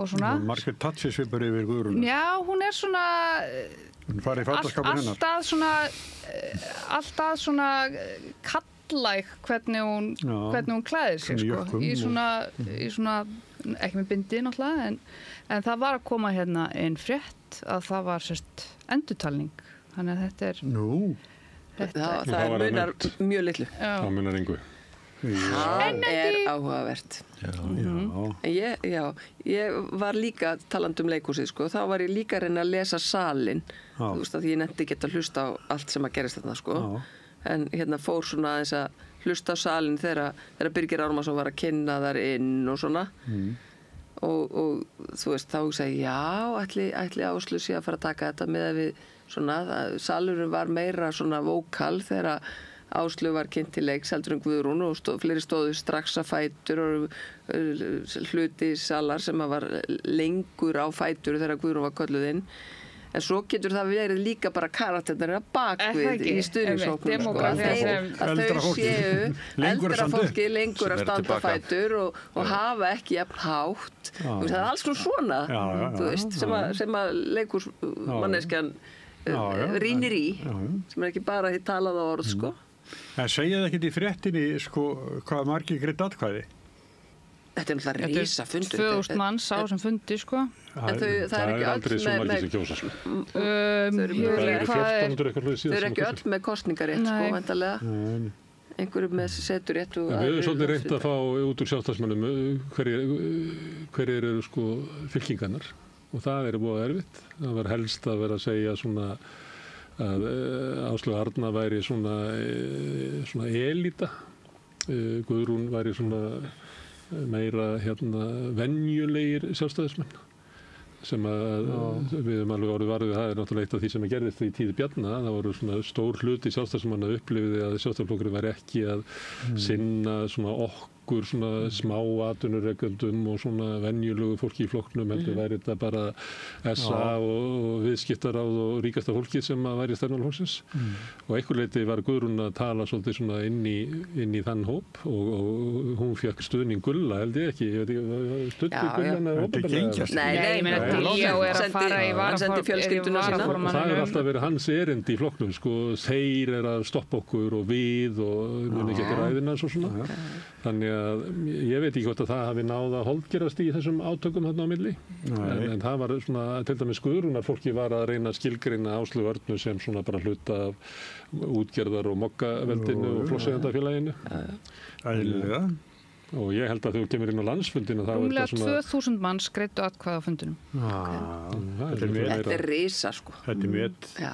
[SPEAKER 3] svona.
[SPEAKER 1] Margir tatsi svipur yfir Guðrún.
[SPEAKER 3] Já, hún er svona alltaf svona kallæg hvernig hún klæðir sig, sko. Í svona, ekki með bindi náttúrulega, en það var að koma hérna einn frétt að það var sérst endurtalning. Þannig að þetta er...
[SPEAKER 1] Nú.
[SPEAKER 5] Það munar mjög litlu.
[SPEAKER 2] Það munar engu.
[SPEAKER 5] Það er áhugavert. Ég var líka talandi leikhúsið, sko. Þá var ég líka að reyna að lesa salinn. Þú veist að ég nefndi ekki að hlusta á allt sem að gerist þarna, sko. En fór svona aðeins að hlusta á salinn þegar Birgir Ármannsson var að kynna þar inn og svona. og þú veist, þá sagði já, ætli Áslaug sé að fara að taka þetta með að við svona, salurinn var meira svona vókal þegar Áslaug var kynnt til leiks heldur en Guðrún og fleiri stóðu strax að fætur og hluti salar sem var lengur á fætur þegar Guðrún var kölluð inn. En svo getur það verið líka bara karakternar bakvið í stuðningshóknum að þau séu eldra fólki lengur að standa fætur og hafa ekki jafn hátt. Það er alls svona þú veist, sem að leikursmanneskjan rýnir í, sem ekki bara talað á orð, sko.
[SPEAKER 1] En segja það ekkert í fréttinni, sko, hvað margir greidd atkvæði?
[SPEAKER 5] Þetta er náttúrulega rísa fundur.
[SPEAKER 3] 2000 manns á sem fundi, sko.
[SPEAKER 5] En það er
[SPEAKER 2] aldrei svo margir sem kjósa, sko. Þau
[SPEAKER 5] eru ekki öll með kosningarétt, sko, væntanlega. Einhverju með seturétt og...
[SPEAKER 2] Við höfum svolítið reynt að fá út úr sjálfstæðismönnum hverjir eru, sko, fylkingarnar. Og það er búið erfitt. Það var helst að vera að segja svona að Áslaug Arna væri svona elíta. Guðrún væri svona meira venjulegir sjálfstæðismenn. Sem að við höfum alveg orðið varðið, það er náttúrulega eitt af því sem gerðist í tíð Bjarna. Það voru svona stór hluti sjálfstæðismanna upplifiði að sjálfstæðisflokkurinn væri ekki að sinna svona okkur svona smá atvinnurekendum og svona venjulegu fólki í flokknum, heldur væri þetta bara SA og viðskiptaráð og ríkasta fólki sem að væri stefnmálaflokksins. Og einhver leyti var Guðrún að tala svolítið svona inn í þann hóp og hún fékk stuðning Gulla, held ég ekki. Ég veit ekki, stuðning Gullan eða opinberlega?
[SPEAKER 3] Nei, Diljá er að fara í varaformann.
[SPEAKER 2] Það er alltaf verið hans erindi í flokknum, sko. Þeir er að stoppa okkur og við og muni ekki ekki ræðina og svona. Þannig að ég veit ekki hvort að það hafi náð að holdgerast í þessum átökum þarna á milli. En það var svona, til dæmis Guðrúnar fólki var að reyna að skilgreina Áslaugu Örnu sem svona bara hluta af útgerðar og mokkaveldinu og flokkseigendafélaginu.
[SPEAKER 1] Ægilega.
[SPEAKER 2] Og ég held að þú kemur inn á landsfundinu þá
[SPEAKER 3] er þetta svona... 2000 manns greiddu atkvæði á fundinum.
[SPEAKER 5] Þetta er risa, sko.
[SPEAKER 1] Þetta er met.
[SPEAKER 5] Já.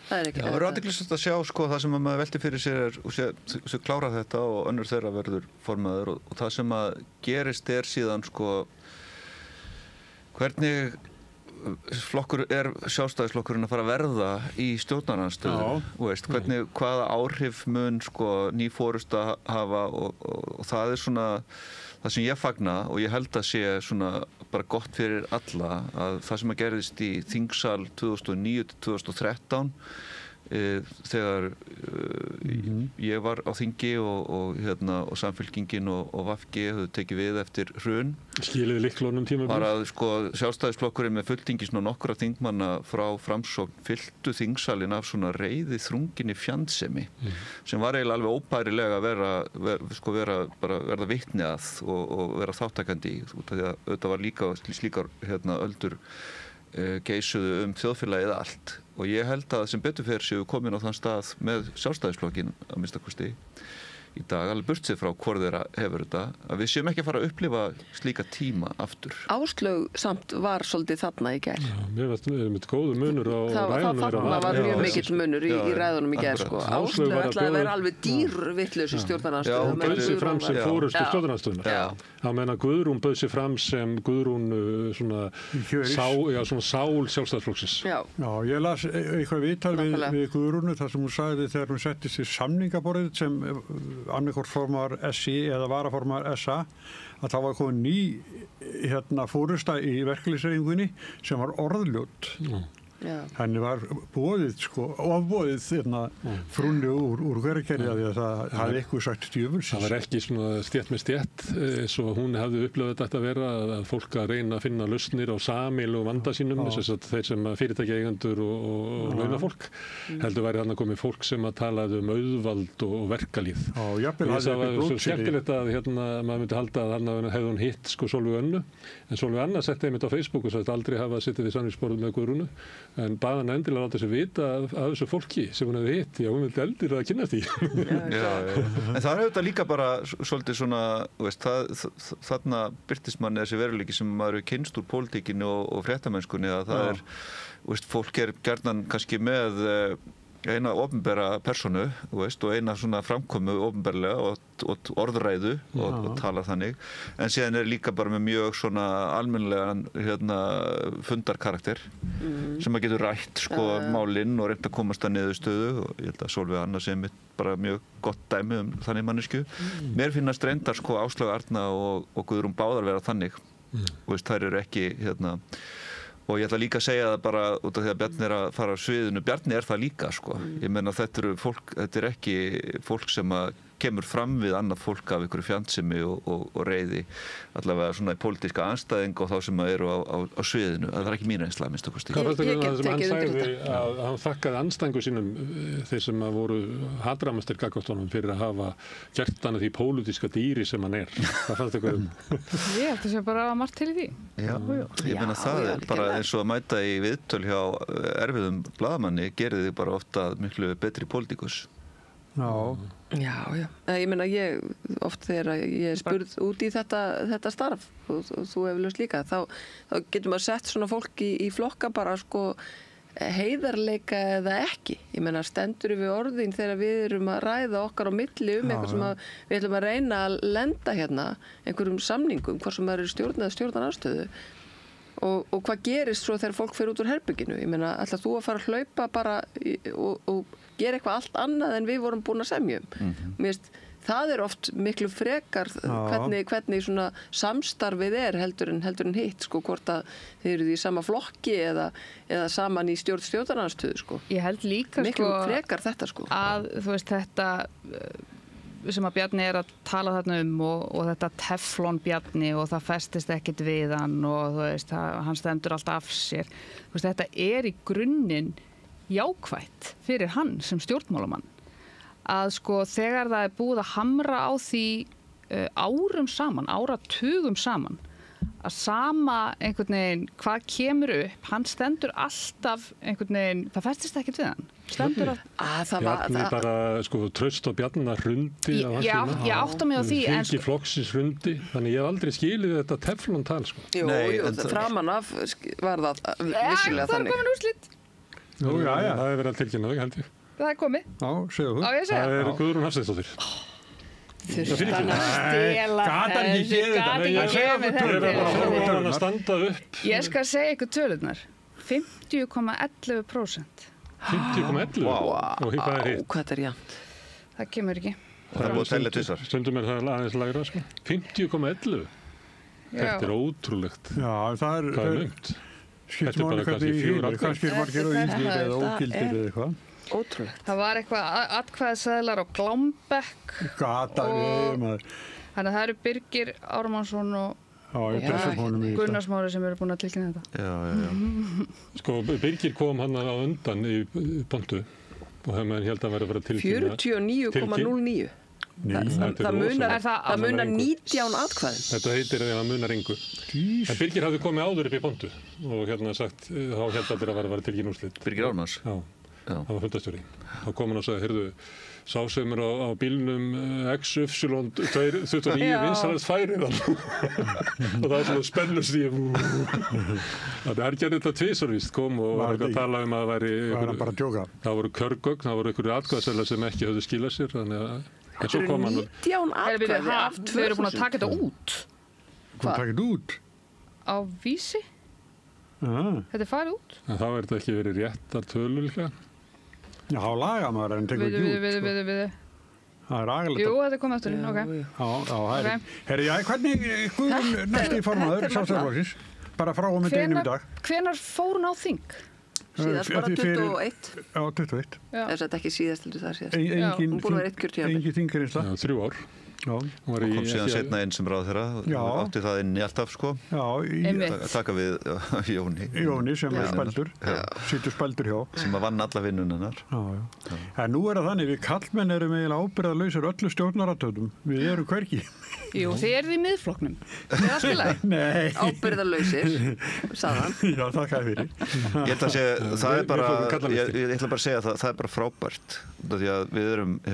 [SPEAKER 5] Það
[SPEAKER 4] verður athyglisvert að sjá, sko, það sem maður velti fyrir sér og sem klára þetta og önnur þeirra verður formaður og það sem að gerist síðan, sko, hvernig sjálfstæðisflokkurinn að fara að verða í stjórnarandstöðu, hvaða áhrif mun, sko, ný forysta hafa og það er svona það sem ég fagna og ég held að sé svona bara gott fyrir alla að það sem að gerðist í þingsal 2009-2013 þegar ég var á þingi og samfylkingin og VFG höfðu tekið við eftir hrun.
[SPEAKER 2] Skiluðu lyklunum tímabil.
[SPEAKER 4] Var að, sko, sjálfstæðisflokkurinn með fulltingi svona nokkra þingmanna frá Framsókn fylltu þingsalinn af svona reiði þrunginni fjandsemi sem var eiginlega alveg óbærilega að verða vitni að og vera þáttakandi í. Þetta var líka slíkar öldur geisuðu þjóðfélagið allt og ég held að sem betur fer séu komin á þann stað með sjálfstæðisflokkinn að minnsta kosti í dag, alveg burt sér frá hvor þeirra hefur þetta, að við séum ekki að fara að upplifa slíka tíma aftur.
[SPEAKER 5] Áslaug samt var svolítið þarna í gær.
[SPEAKER 2] Mér veist, við erum eitt góður munur á ræðunum.
[SPEAKER 5] Það var mjög mikill munur í ræðunum í gær, sko. Áslaug ætlaði að vera alveg dýrvittlaus í stjórnarandstöðu.
[SPEAKER 2] Hún bauð sig fram sem fórustu stjórnarandstöðunar. Á meðan Guðrún bauð sig fram sem Guðrún svona sál sjálfstæðisflokksins.
[SPEAKER 1] Já, ég las eitthvað viðtal við Guðrúnu þar sem hún sagði þegar hún setti sér samningaborðið sem annarkort formar SI eða varaformar SA að það var komin ný fórusta í verkalýðshreyfingunni sem var orðljót. Henni var boðið, sko, ofboðið frúnni úr hverjarkerði að það hafði eitthvað sagt djöfulsins.
[SPEAKER 2] Það var ekki svona stétt með stétt eins og hún hafði upplöfðið þetta að vera að fólk að reyna að finna lausnir á sameiginlegum vanda sínum, þess að þeir sem fyrirtækjaeigendur og launafólk heldur væri þarna komið fólk sem að talaði auðvald og verkalýð.
[SPEAKER 1] Ég sá
[SPEAKER 2] að svo skemmtilegt að maður myndi halda að hann hefði hún hitt, sko, Sólveig Önnu, en Sólveig Anna setti einmitt á Facebook og sagði aldrei hafa sittið við samningsborðið með Guðrúnu. En bað hann endilega láta sig vita af þessu fólki sem hún hefði hitt, já, hún vildi eldir að kynnast því.
[SPEAKER 4] En það er auðvitað líka bara svolítið svona, þarna birtist manni þessi veruleiki sem maður hefur kynnst úr pólitíkinni og fréttamennskunni að það er, fólk er gjarnan kannski með eina opinbera persónu, þú veist, og eina svona framkomu opinberlega og orðræðu og tala þannig. En síðan líka bara með mjög svona almennilegan fundarkarakter sem að getur rætt sko málinn og reynt að komast að niðurstöðu og ég held að Sólveig Anna sé mitt bara mjög gott dæmi þannig manneskju. Mér finnast reyndar sko Áslaug Arna og Guðrún báðar vera þannig. Þú veist, þær eru ekki og ég ætla líka að segja það bara út af því að Bjarni að fara á sviðinu. Bjarni það líka, sko. Ég meina þetta ekki fólk sem að kemur fram við annað fólk af einhverju fjandsemi og reiði, allavega svona í pólitíska andstæðing og þá sem að eru á sviðinu. Það ekki mín reynsla, minnst okkur stíl.
[SPEAKER 2] Hvað fannst þér það sem hann sagði að hann þakkaði andstæðingu sínum þeir sem að voru hatramastir gagnvart honum fyrir að hafa gert hann því pólitíska dýri sem hann Hvað fannst ykkur
[SPEAKER 3] Ég held að sé bara margt til í því.
[SPEAKER 4] Já, ég meina það bara eins og að mæta í viðtöl hjá erfiðum blaðamanni gerir þig bara ofta miklu betri pólitíkus.
[SPEAKER 5] Já. Ég meina oft þegar ég spurð út í þetta starf og þú eflaust líka, þá getur maður sett svona fólk í flokka bara sko heiðarleika eða ekki. Ég meina stendur við orðin þegar við erum að ræða okkar á milli eitthvað sem við ætlum að reyna að lenda hérna einhverjum samningum, hvort sem maður stjórn eða stjórnarandstöðu. Og hvað gerist svo þegar fólk fer út úr herberginu? Ég meina, ætlar þú að fara að hlaupa bara og gera eitthvað allt annað en við vorum búin að semja Mér finnst, það oft miklu frekar hvernig svona samstarfið heldur en hitt, sko, hvort að þið eru í sama flokki eða saman í stjórnarandstöðu, sko.
[SPEAKER 3] Ég held líka,
[SPEAKER 5] miklu frekar þetta, sko.
[SPEAKER 3] Að, þú veist, þetta sem að Bjarni að tala þarna og þetta teflon Bjarni og það festist ekkit við hann og þú veist, hann stendur alltaf af sér. Þú veist, þetta í grunninn jákvætt fyrir hann sem stjórnmálamann. Að sko þegar það búið að hamra á því árum saman, áratugum saman, að sama einhvern veginn hvað kemur upp, hann stendur alltaf einhvern veginn, það festist ekkit við hann. Stendur
[SPEAKER 2] Bjarni bara, sko, traust á Bjarni hrundi á hans tíma.
[SPEAKER 3] Ég átta mig á því.
[SPEAKER 2] Fylgi flokksins hrundi, þannig ég hef aldrei skilið þetta teflon-tal, sko.
[SPEAKER 5] Jú, framan af var það vissulega þannig.
[SPEAKER 3] Það komin úrslit.
[SPEAKER 2] Það verið að tilkynna þau, held ég.
[SPEAKER 3] Það komið.
[SPEAKER 1] Já, segðu þú.
[SPEAKER 2] Það Guðrún Hafsteinsdóttir.
[SPEAKER 3] Þurftan að stela
[SPEAKER 1] Gatar ekki
[SPEAKER 2] að standa upp.
[SPEAKER 3] Ég skal segja ykkur tölurnar. 50,11%.
[SPEAKER 2] 50,11? Og hvað hitt?
[SPEAKER 5] Hvað jafnt?
[SPEAKER 3] Það kemur ekki.
[SPEAKER 4] Það búið að telja tvisvar.
[SPEAKER 2] Stundum það aðeins lægra, sko. 50,11? Þetta ótrúlegt.
[SPEAKER 1] Já, það
[SPEAKER 2] Hvað naumt?
[SPEAKER 1] Skipt máli hvernig í hýrur, kannski margir og íldir eða ógildir eða eitthvað.
[SPEAKER 5] Ótrúlegt.
[SPEAKER 3] Það var eitthvað atkvæðaseðlar á Glámbekk.
[SPEAKER 1] Maður.
[SPEAKER 3] Þannig að það Birgir Ármannsson og Gunnar Smári sem eru búin að tilkynna þetta.
[SPEAKER 4] Já.
[SPEAKER 2] Sko, Birgir kom hann á undan í pontu og það með held að vera að fara tilkynna.
[SPEAKER 5] 49,09. Það munar 19 atkvæðin.
[SPEAKER 2] Þetta heitir að það munar engu. En Birgir hafði komið áður upp í pontu og sagt, þá held að það var að tilkynna úrslit.
[SPEAKER 4] Birgir Ármanns?
[SPEAKER 2] Já. Það var fundastjóri. Þá kom hann og sagði, heyrðu, sá sem á bílnum XY29 vinstræðast færið hann. Og það svona spennust í. Það gerði þetta tvisvarvíst, kom og var að tala að það væri...
[SPEAKER 1] Var hann bara að djóka?
[SPEAKER 2] Það voru kjörgögn, það voru einhverju atkvæðaseðlar sem ekki höfðu skilað sér, þannig að...
[SPEAKER 5] Þetta eru 19 atkvæði af 2000.
[SPEAKER 3] Við erum búin að taka þetta út.
[SPEAKER 1] Hvað? Taka þetta út?
[SPEAKER 3] Á Vísi. Þetta farið út.
[SPEAKER 2] En þá þetta ekki verið réttar tölur líka.
[SPEAKER 1] Já, laga maður en tekur ekki út.
[SPEAKER 3] Við.
[SPEAKER 1] Það agalegt.
[SPEAKER 3] Jú, þetta kom eftir, ok.
[SPEAKER 1] Já, herri, hvernig Guðrún næsti formaður Sjálfstæðisflokksins? Bara frá og með deginum í dag.
[SPEAKER 3] Hvenær fór hún á þing?
[SPEAKER 5] Síðast bara 21.
[SPEAKER 1] Já, 21.
[SPEAKER 5] Þess að ekki síðast heldur það síðast.
[SPEAKER 1] Engin
[SPEAKER 5] búin að vera 1 kjörtímabil.
[SPEAKER 1] Engin þingareynsla.
[SPEAKER 2] 3 ár.
[SPEAKER 4] og kom síðan seinna inn sem ráðherra og átti það inn í alltaf sko taka við Jóni
[SPEAKER 1] sem er spældur situr spældur hjá
[SPEAKER 4] sem að vann alla vinnunnar
[SPEAKER 1] en nú er það þannig, við kallmenn erum eiginlega ábyrgðarlausir öllu stjórnaratöfum við erum hvergi
[SPEAKER 3] Jú, þið eruð í miðflokknum það er spilaði
[SPEAKER 5] ábyrgðarlausir sagðan
[SPEAKER 1] já, þakka fyrir
[SPEAKER 4] ég ætla að segja, það er bara ég ætla bara að segja að það er bara frábært því að við erum við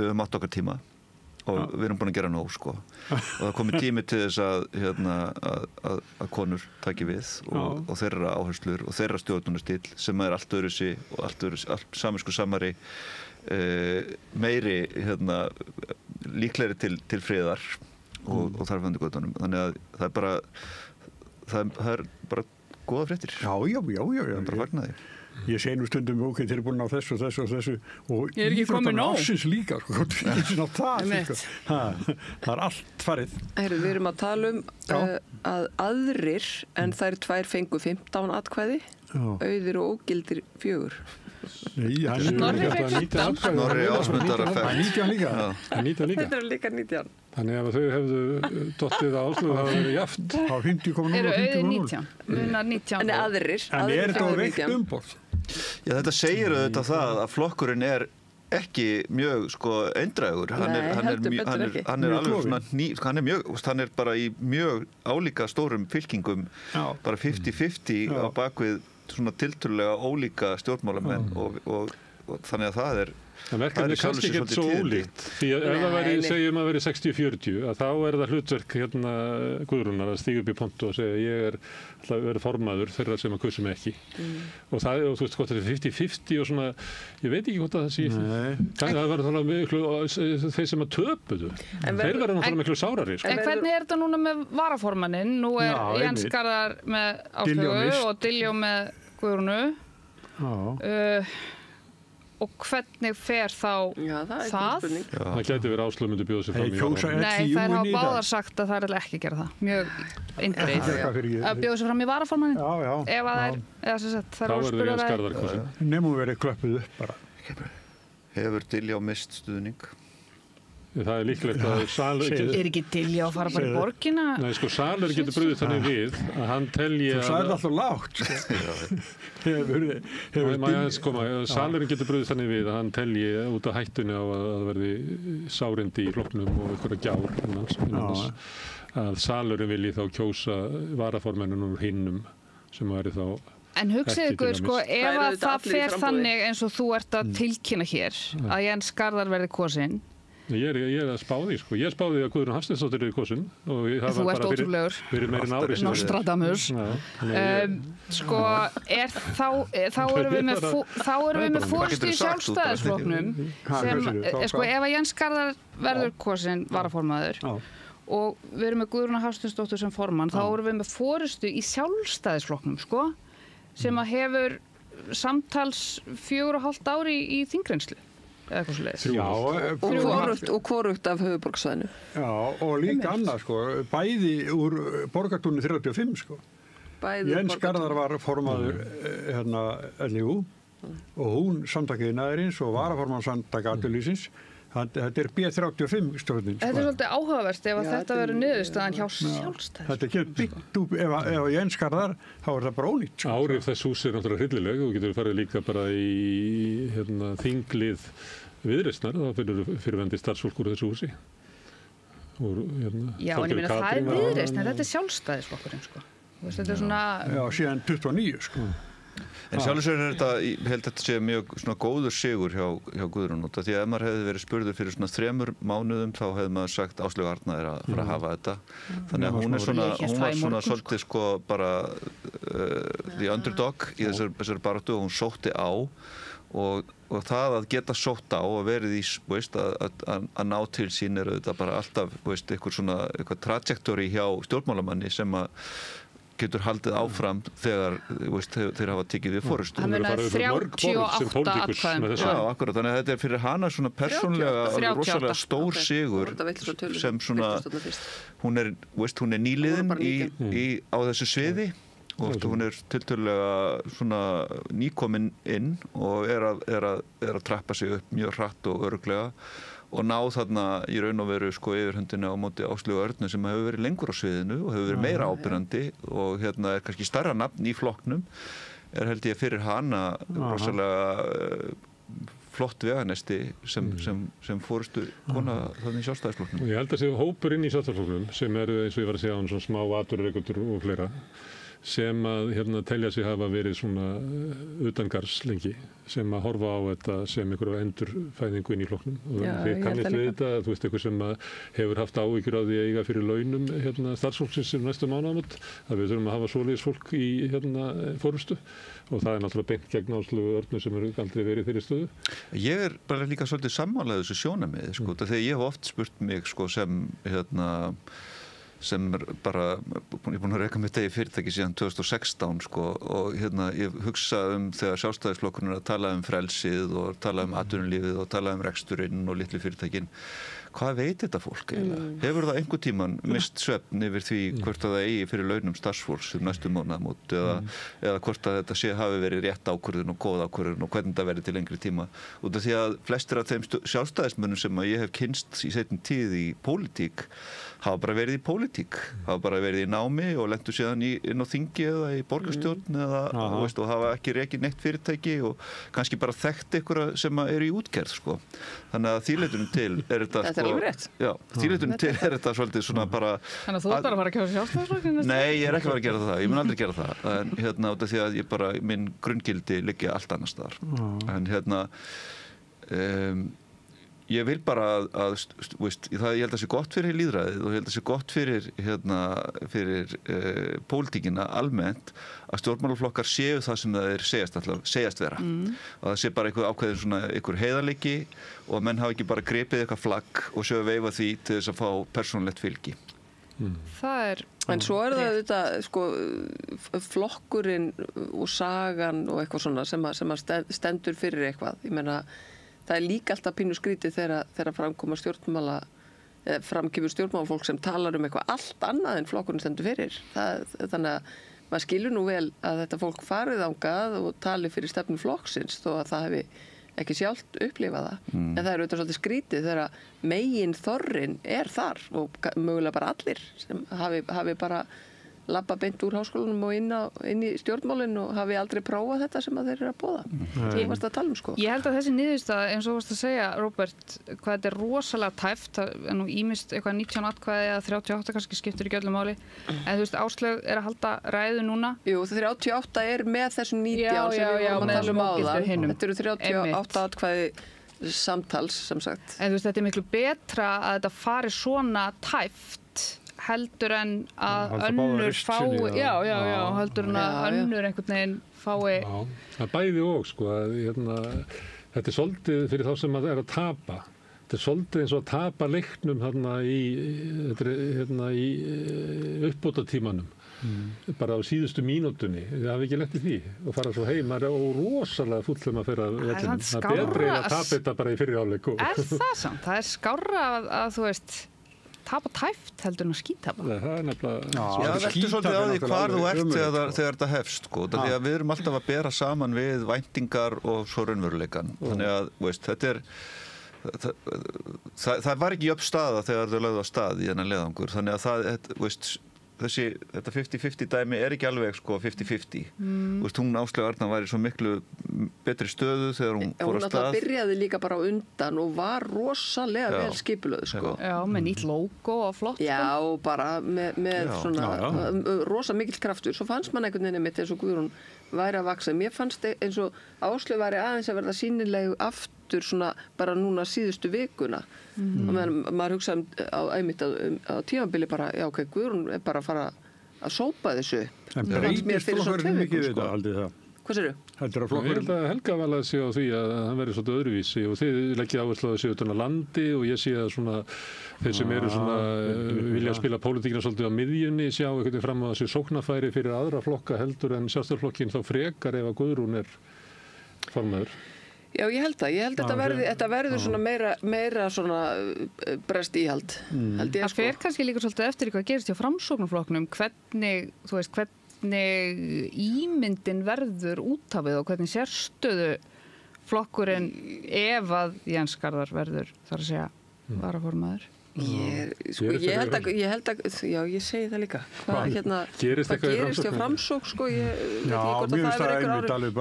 [SPEAKER 4] höfum átt okkar tíma og við erum búin að gera nóg sko. Og það komið tími til þess að konur taki við og þeirra áherslur og þeirra stjórnunarstíl sem allt öðruvísi og allt samviskusamari, meiri líklegri til friðar og þarfandi götunum. Þannig að það er bara góða fréttir.
[SPEAKER 1] Já.
[SPEAKER 4] Bara fagnaði.
[SPEAKER 1] Ég segi nú stundum, ok, þeir eru búin á þessu og
[SPEAKER 3] Ég er ekki komið nóg.
[SPEAKER 1] ársins líka, sko, það er allt farið.
[SPEAKER 5] Við erum að tala að aðrir en þær tvær fengu 15 atkvæði, auðir og ógildir 4.
[SPEAKER 1] Nei,
[SPEAKER 3] Snorri fékk 15.
[SPEAKER 4] Snorri Ásmundar
[SPEAKER 1] Það er 19 líka.
[SPEAKER 5] Þetta eru líka 19.
[SPEAKER 2] Þannig ef þau hefðu dottið á Áslaugu það hefði jaft.
[SPEAKER 1] Á 50,0
[SPEAKER 3] Eru auðir 19. Munar 19.
[SPEAKER 5] En aðrir.
[SPEAKER 1] En er þetta veikt umborð?
[SPEAKER 4] Já, þetta segir auðvitað það að flokkurinn er ekki mjög eindrægur. Hann er bara í mjög álíka stórum fylkingum, bara 50-50 á bakvið svona tiltölulega ólíka stjórnmálamenn og þannig að það er
[SPEAKER 2] verkefni er kannski ekki svo ólíkt því að ef það segjum að veri 60-40 að þá er það hlutverk Guðrúnar að stíga upp í pontu og segja ég er alltaf verið formaður þeirra sem að kursum ekki og þú veist hvort þetta er 50-50 og svona ég veit ekki hvort að það sé það verður þannig miklu þeir sem að töpuðu þeir verður náttúrulega miklu sárari
[SPEAKER 3] En hvernig er þetta núna með varaformanninn? Nú er Jens Garðar með Áslaugu og Diljá með Guðrúnu og hvernig fer þá það?
[SPEAKER 2] Það gæti verið Áslaug myndi bjóða sig fram í varaformann.
[SPEAKER 3] Nei, þær hafa báðar sagt að það er ekki að gera það. Mjög eindreið. Að bjóða sig fram í varaformannin.
[SPEAKER 1] Já.
[SPEAKER 3] Ef að þær
[SPEAKER 2] þá verður Jens Garðar kosin.
[SPEAKER 1] Nefnum verið klöppuð upp bara.
[SPEAKER 4] Hefur Diljá mist stuðning?
[SPEAKER 2] Það er líklegt að Salur
[SPEAKER 3] Er ekki Diljá að fara bara í borgina?
[SPEAKER 2] Nei, Salur getur brugðið þannig við að hann telji
[SPEAKER 1] Þú sagði alltaf lágt
[SPEAKER 2] Salur getur brugðið þannig við að hann telji út af hættunni á að verði sárindi í flokknum og einhverja gjár að Salurinn vilji þá kjósa varaformennun úr hinnum sem væri þá
[SPEAKER 3] En hugsið ykkur, ef að það fer þannig eins og þú ert að tilkynna hér að Jens Garðar verði kosinn
[SPEAKER 2] Ég er að spá því, Ég spáði að Guðrún Hafsteinsdóttir er í kosin og það
[SPEAKER 3] Þú
[SPEAKER 2] var
[SPEAKER 3] ert
[SPEAKER 2] bara
[SPEAKER 3] ótrúlegur
[SPEAKER 2] fyrir meira en ári
[SPEAKER 3] Nostradamus þá erum við með fórstu í sjálfstæðisflokknum ef að Jens Garðar verður kosinn varaformaður og við erum með Guðrún Hafsteinsdóttir sem formann þá erum við með fórstu í sjálfstæðisflokknum sem að hefur samtals 4,5 ári í þingreynslu eða eitthvað svoleiðis.
[SPEAKER 5] Og hvorugt af höfuðborgarsvæðinu.
[SPEAKER 1] Já, og líka annað bæði úr borgartúni 35 Jens Garðar var formaður LIU og hún samtakið næðurins og varaformann samtaka atvinnulífsins. Þetta er B35 stjórnin.
[SPEAKER 3] Þetta er svolítið áhugavert ef þetta verður niðurstaðan hjá sjálfstæðis.
[SPEAKER 1] Þetta er ekki byggt upp ef Jens Garðar þá er það bara ónýtt.
[SPEAKER 2] Áhrif þess hús er náttúrulega hryllileg og getur farið líka bara í þinglið Viðreisnar þá fyrirvendi starfsfólk úr þessu húsi.
[SPEAKER 3] Já, en ég meina það er Viðreisnar, þetta er sjálfstæðisflokkurinn Þetta er svona
[SPEAKER 1] Já, síðan 29
[SPEAKER 4] En sjálfsögur er þetta, ég held að þetta sé mjög svona góður sigur hjá Guðrún út af því að ef maður hefði verið spurður fyrir svona 3 mánuðum þá hefði maður sagt Áslaug Arna er að fara að hafa þetta þannig að hún var svona svolítið bara the underdog í þessari baráttu og hún sótti á og það að geta sótt á og verið í að ná til sín er þetta bara alltaf eitthvað trajektóri hjá stjórnmálamanni sem að getur haldið áfram þegar þeir hafa tekið við forystu.
[SPEAKER 3] Það munar 38 atkvæðum.
[SPEAKER 4] Já, akkurat. Þannig að þetta er fyrir hana svona persónlega rosalega stór sigur sem svona hún er nýliðin á þessu sviði og hún er tiltölulega svona nýkomin inn og er að trappa sig upp mjög hratt og örugglega og ná þarna í raun og veru yfirhöndina á móti Áslaugu Örnu sem hefur verið lengur á sviðinu og hefur verið meira ábyrgandi og er kannski stærra nafn í flokknum held ég fyrir hana rosalega flott veganesti sem forystu kona þannig í sjálfstæðisflokknum.
[SPEAKER 2] Ég held að sé hópur inn í sjálfstæðisflokknum sem eins og ég var að segja svona smá atvinnurekendur og fleira sem að telja sig hafa verið svona utangars lengi, sem að horfa á þetta sem einhverja endurfæðingu inn í flokknum. Og þið kannist við þetta, þú veist, einhver sem hefur haft áhyggjur á því að eiga fyrir launum starfsfólksins næstu mánaðamót, að við þurfum að hafa svoleiðis fólk í fórustu og það er náttúrulega beint gegn Áslaugu Örnu sem er aldrei verið í þeirri stöðu.
[SPEAKER 4] Ég bara líka svolítið sammála þessu sjónarmiði, sko, þegar ég hef oft spurt mig, sko, sem bara, ég er búin að reka með þetta í fyrirtæki síðan 2016 sko, og ég hugsa þegar Sjálfstæðisflokkurinn er að tala frelsið og tala atvinnulífið og tala reksturinn og litlu fyrirtækin. Hvað veit þetta fólk eiginlega? Hefur það einhvern tímann mist svefn yfir því hvort að það eigi fyrir launum starfsfólks næstu mánaðamót eða hvort að þetta hafi verið rétt ákvörðun og góð ákvörðun og hvernig það verið til lengri tíma. Út af því að flestir af þeim sjálfstæðismönnum sem að ég hef kynnst í seinni tíð í pólitík hafa bara verið í pólitík, hafa bara verið í námi og lentu síðan inn á þingi eða í borgarstjórn og hafa ekki rekið neitt fyrirtæki og kannski bara þekkt einhverja sem eru í útgerð sko. Þannig að þýleitunum til er þetta
[SPEAKER 5] Þetta er alveg rétt.
[SPEAKER 4] Já, þýleitunum til er þetta svolítið svona bara
[SPEAKER 3] Þannig að þú ert bara að fara að kjósa Sjálfstæðisflokkinn?
[SPEAKER 4] Nei, ég er ekki að fara að gera það, ég mun aldrei gera það en út af því að ég bara, minn grunngildi liggja allt annars staðar en ég vil bara að ég held að það sé gott fyrir lýðræðið og ég held að það sé gott fyrir pólitíkina almennt að stjórnmálaflokkar séu það sem það segjast vera og það sé bara einhver ákveðin svona einhver heiðarleiki og að menn hafa ekki bara gripið eitthvað flagg og séu að veifa því til þess að fá persónulegt fylgi.
[SPEAKER 3] Það er
[SPEAKER 5] En svo er það þetta sko flokkurinn og sagan og eitthvað svona sem að stendur fyrir eitthvað. Ég meina það er líka alltaf pínu skrítið þegar framkoma framkemur stjórnmálafólk sem talar eitthvað allt annað en flokkurinn stendur fyrir. Þannig að maður skilur nú vel að þetta fólk farið þangað og tali fyrir stefnu flokksins þó að það hefði ekki sjálft upplifað það. En það er auðvitað svolítið skrítið þegar megin þorrin er þar og mögulega bara allir sem hafi bara labba beint úr háskólanum og inn í stjórnmálinn og hafi aldrei prófað þetta sem að þeir eru að boða. Þú varst að tala sko.
[SPEAKER 3] Ég held að þessi niðurstaða, eins og varst að segja, Róbert, hvað þetta er rosalega tæft, það er nú ýmist eitthvað 19 atkvæði eða 38 kannski skiptir ekki öllu máli, en þú veist, Áslaug er að halda ræðu núna.
[SPEAKER 5] Jú, 38 er með þessum 19 sem við vorum að tala áðan. Þetta eru 38 atkvæði samtals, sem sagt.
[SPEAKER 3] En þú veist, þetta er miklu betra að þetta fari svona tæft heldur en að önnur fái heldur en að önnur einhvern veginn fái
[SPEAKER 2] það bæði og sko þetta er svolítið fyrir þá sem að er að tapa þetta er svolítið eins og að tapa leiknum í uppbótartímanum bara á síðustu mínútunni það hafi ekki lent í því og fara svo heim maður er rosalega fúll þegar maður fer að vellinum það er betra að tapa þetta bara í fyrri hálfleik
[SPEAKER 3] Er það samt? Það er skárra að þú veist tapa tæft heldur en að skítapa.
[SPEAKER 2] Það er nefnilega...
[SPEAKER 4] Já, veltu svolítið á því hvar þú ert þegar þetta hefst, sko. Því að við erum alltaf að bera saman við væntingar og svo raunveruleikan. Þannig að, veist, þetta er... Það var ekki jöfn staða þegar þau lögðu á stað í þennan leiðangur. Þannig að það, veist... Þetta 50-50 dæmi er ekki alveg sko 50-50. Hún Áslaug Arna var í svo miklu betri stöðu þegar hún fór að stað.
[SPEAKER 5] Hún byrjaði líka bara á undan og var rosalega vel skipulöð sko.
[SPEAKER 3] Já, með nýtt logo og flott.
[SPEAKER 5] Já, bara með svona rosa mikill kraftur. Svo fannst mann einhvern veginn mitt eins og Guðrún væri að vaksa. Mér fannst eins og Áslaug væri aðeins að verða sýnilegu aftur svona bara núna síðustu vikuna. Og maður hugsaði á tímabili bara, já ok, Guðrún er bara að fara að sópa þessu.
[SPEAKER 1] En breytist flokkurinn mikið við þetta, haldið það?
[SPEAKER 5] Hvað séru?
[SPEAKER 2] Ég held að Helga vel að sé á því að hann verður svolítið öðruvísi og þið leggja áherslu að séu utan á landi og ég sé að svona þeir sem eru svona vilja spila pólitíkina svolítið á miðjunni sjá einhvern veginn fram að þessu sóknarfæri fyrir aðra flokka heldur en Sjálfstæðisflokkinn þá frekar ef að Guðrún er formaður.
[SPEAKER 5] Já, ég held að þetta verður svona meira svona brest íhald, held ég sko.
[SPEAKER 3] Það fer kannski líka svolítið eftir hvað gerist hjá Framsóknarflokknum, hvernig ímyndin verður út af við og hvernig sérstöðu flokkurinn ef að Jens Garðar verður, þar að segja, varaformaður.
[SPEAKER 5] Ég held að já, ég segi það líka hvað gerist hjá Framsókn sko, ég held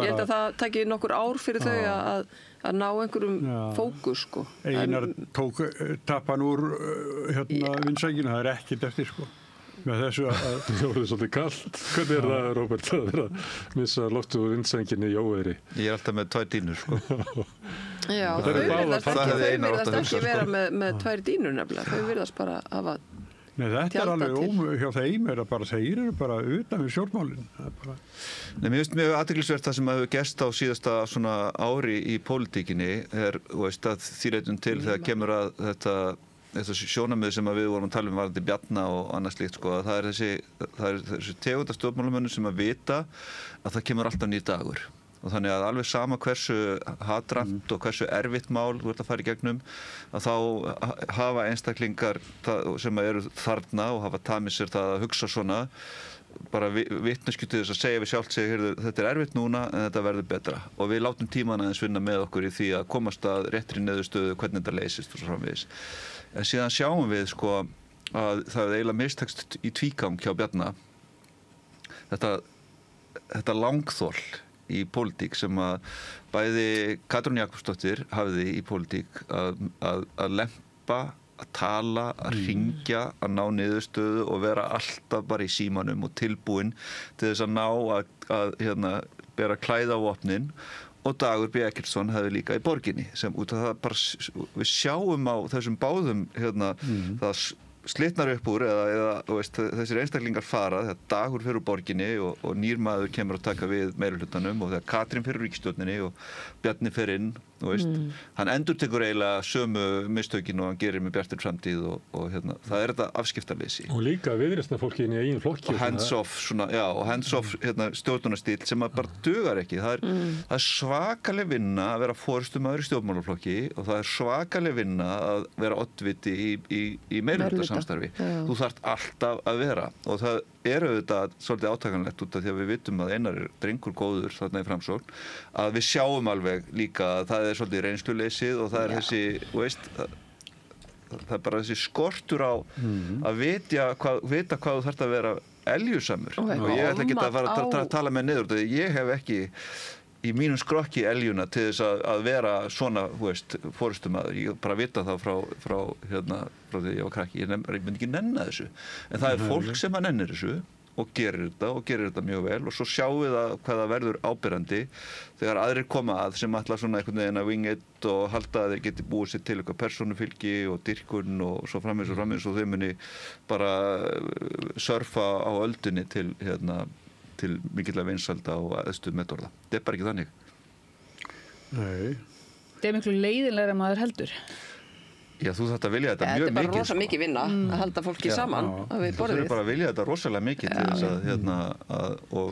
[SPEAKER 5] að það taki nokkur ár fyrir þau að ná einhverjum fókus sko.
[SPEAKER 1] Einar tók tappan úr vinsækinu, það er ekkert eftir sko. með þessu að
[SPEAKER 2] Það voruð svolítið kallt. Hvernig það, Róbert, að vera að missa loftu úr vindsenginni í óveðri?
[SPEAKER 4] Ég alltaf með 2 dýnur, sko.
[SPEAKER 5] Já,
[SPEAKER 2] Það
[SPEAKER 5] þau
[SPEAKER 2] eru báðar
[SPEAKER 5] virðast
[SPEAKER 2] það
[SPEAKER 4] hefði Einar átt að
[SPEAKER 5] ekki
[SPEAKER 4] hugsa,
[SPEAKER 5] vera með 2 dýnur nefnilega. Þau virðast bara hafa...
[SPEAKER 1] Nei, þetta
[SPEAKER 5] Tjálta
[SPEAKER 1] alveg
[SPEAKER 5] til.
[SPEAKER 1] hjá þeim þeir eru bara utan við stjórnmálin.
[SPEAKER 4] Nei, mér finnst mjög athyglisvert það sem hefur gerst á síðasta svona ári í pólitíkinni veist, að því leytum til þegar kemur að þetta sjónarmið sem við vorum að tala varðandi Bjarna og annað slíkt, sko, að það er þessi tegunda stjórnmálamönnum sem að vita að það kemur alltaf nýr dagur. Og þannig að alveg sama hversu hatramt og hversu erfitt mál þú ert að fara í gegnum, að þá hafa einstaklingar sem eru þarna og hafa tamið sér það að hugsa svona, bara vitneskju til þess að segja við sjálft sig, þetta er erfitt núna en þetta verður betra. Og við látum tíman aðeins vinna með okkur í því að komast að réttri niðurstöðu hvernig þetta leysist og svo framvegis. En síðan sjáum við, sko, að það er eiginlega mistekst í tvígang hjá Bjarna. Þetta langþol í pólitík sem að bæði Katrín Jakobsdóttir hafði í pólitík að lempa, að tala, að hringja, að ná niðurstöðu og vera alltaf bara í símanum og tilbúin til þess að ná að bera klæða á vopnin. Og Dagur B. Eggertsson hefði líka í borginni sem út af það bara við sjáum á þessum báðum það slitnar upp úr eða veist, þessir einstaklingar fara þegar Dagur fer úr borginni og nýr maður kemur að taka við meirihlutanum og þegar Katrín fer úr ríkisstjórninni og Bjarni fer inn veist, hann endurtekur eiginlega sömu mistökin og hann gerir með bjartir framtíð og það er þetta afskiptarleysi
[SPEAKER 2] og líka viðreisnarfólki inn í eigin flokki
[SPEAKER 4] og hands-off stjórnunarstíl sem að bara dugar ekki það er svakaleg vinna að vera forystumaður í stjórnmálaflokki og það er svakaleg vinna að vera oddviti í meirihlutasamstarfi þú þarft alltaf að vera og það er auðvitað svolítið átakanlegt út af því að við vitum að Einar er drengur góður þarna í Framsókn að við sjáum alveg líka að það er svolítið reynsluleysið og það er þessi veist, það er bara þessi skortur á að vita hvað þú þarft að vera eljusamur og ég ætla ekki að fara að tala með niður því ég hef ekki í mínum skrokki eljuna til þess að vera svona, forystumaður. Ég bara vita það frá því ég var krakki. Ég myndi ekki nenna þessu. En það er fólk sem að nennir þessu og gerir þetta mjög vel og svo sjáum við hvað það verður ábyrrandi þegar aðrir koma að sem ætla svona einhvern veginn að wing it og halda að þeir geti búið sér til eitthvað persónufylgi og dyrkun og svo framvegis og þau muni bara surfa á öldunni til mikilvæg vinsalda og aðstu metorða. Þetta er bara ekki þannig.
[SPEAKER 1] Nei.
[SPEAKER 3] Þetta er miklu leiðinlegra en maður heldur.
[SPEAKER 4] Já, þú þarft að vilja þetta mjög mikið.
[SPEAKER 5] Þetta er bara rosa mikið vinna að halda fólki saman við borðið.
[SPEAKER 4] Þú þurfir bara að vilja þetta rosalega mikið til þess að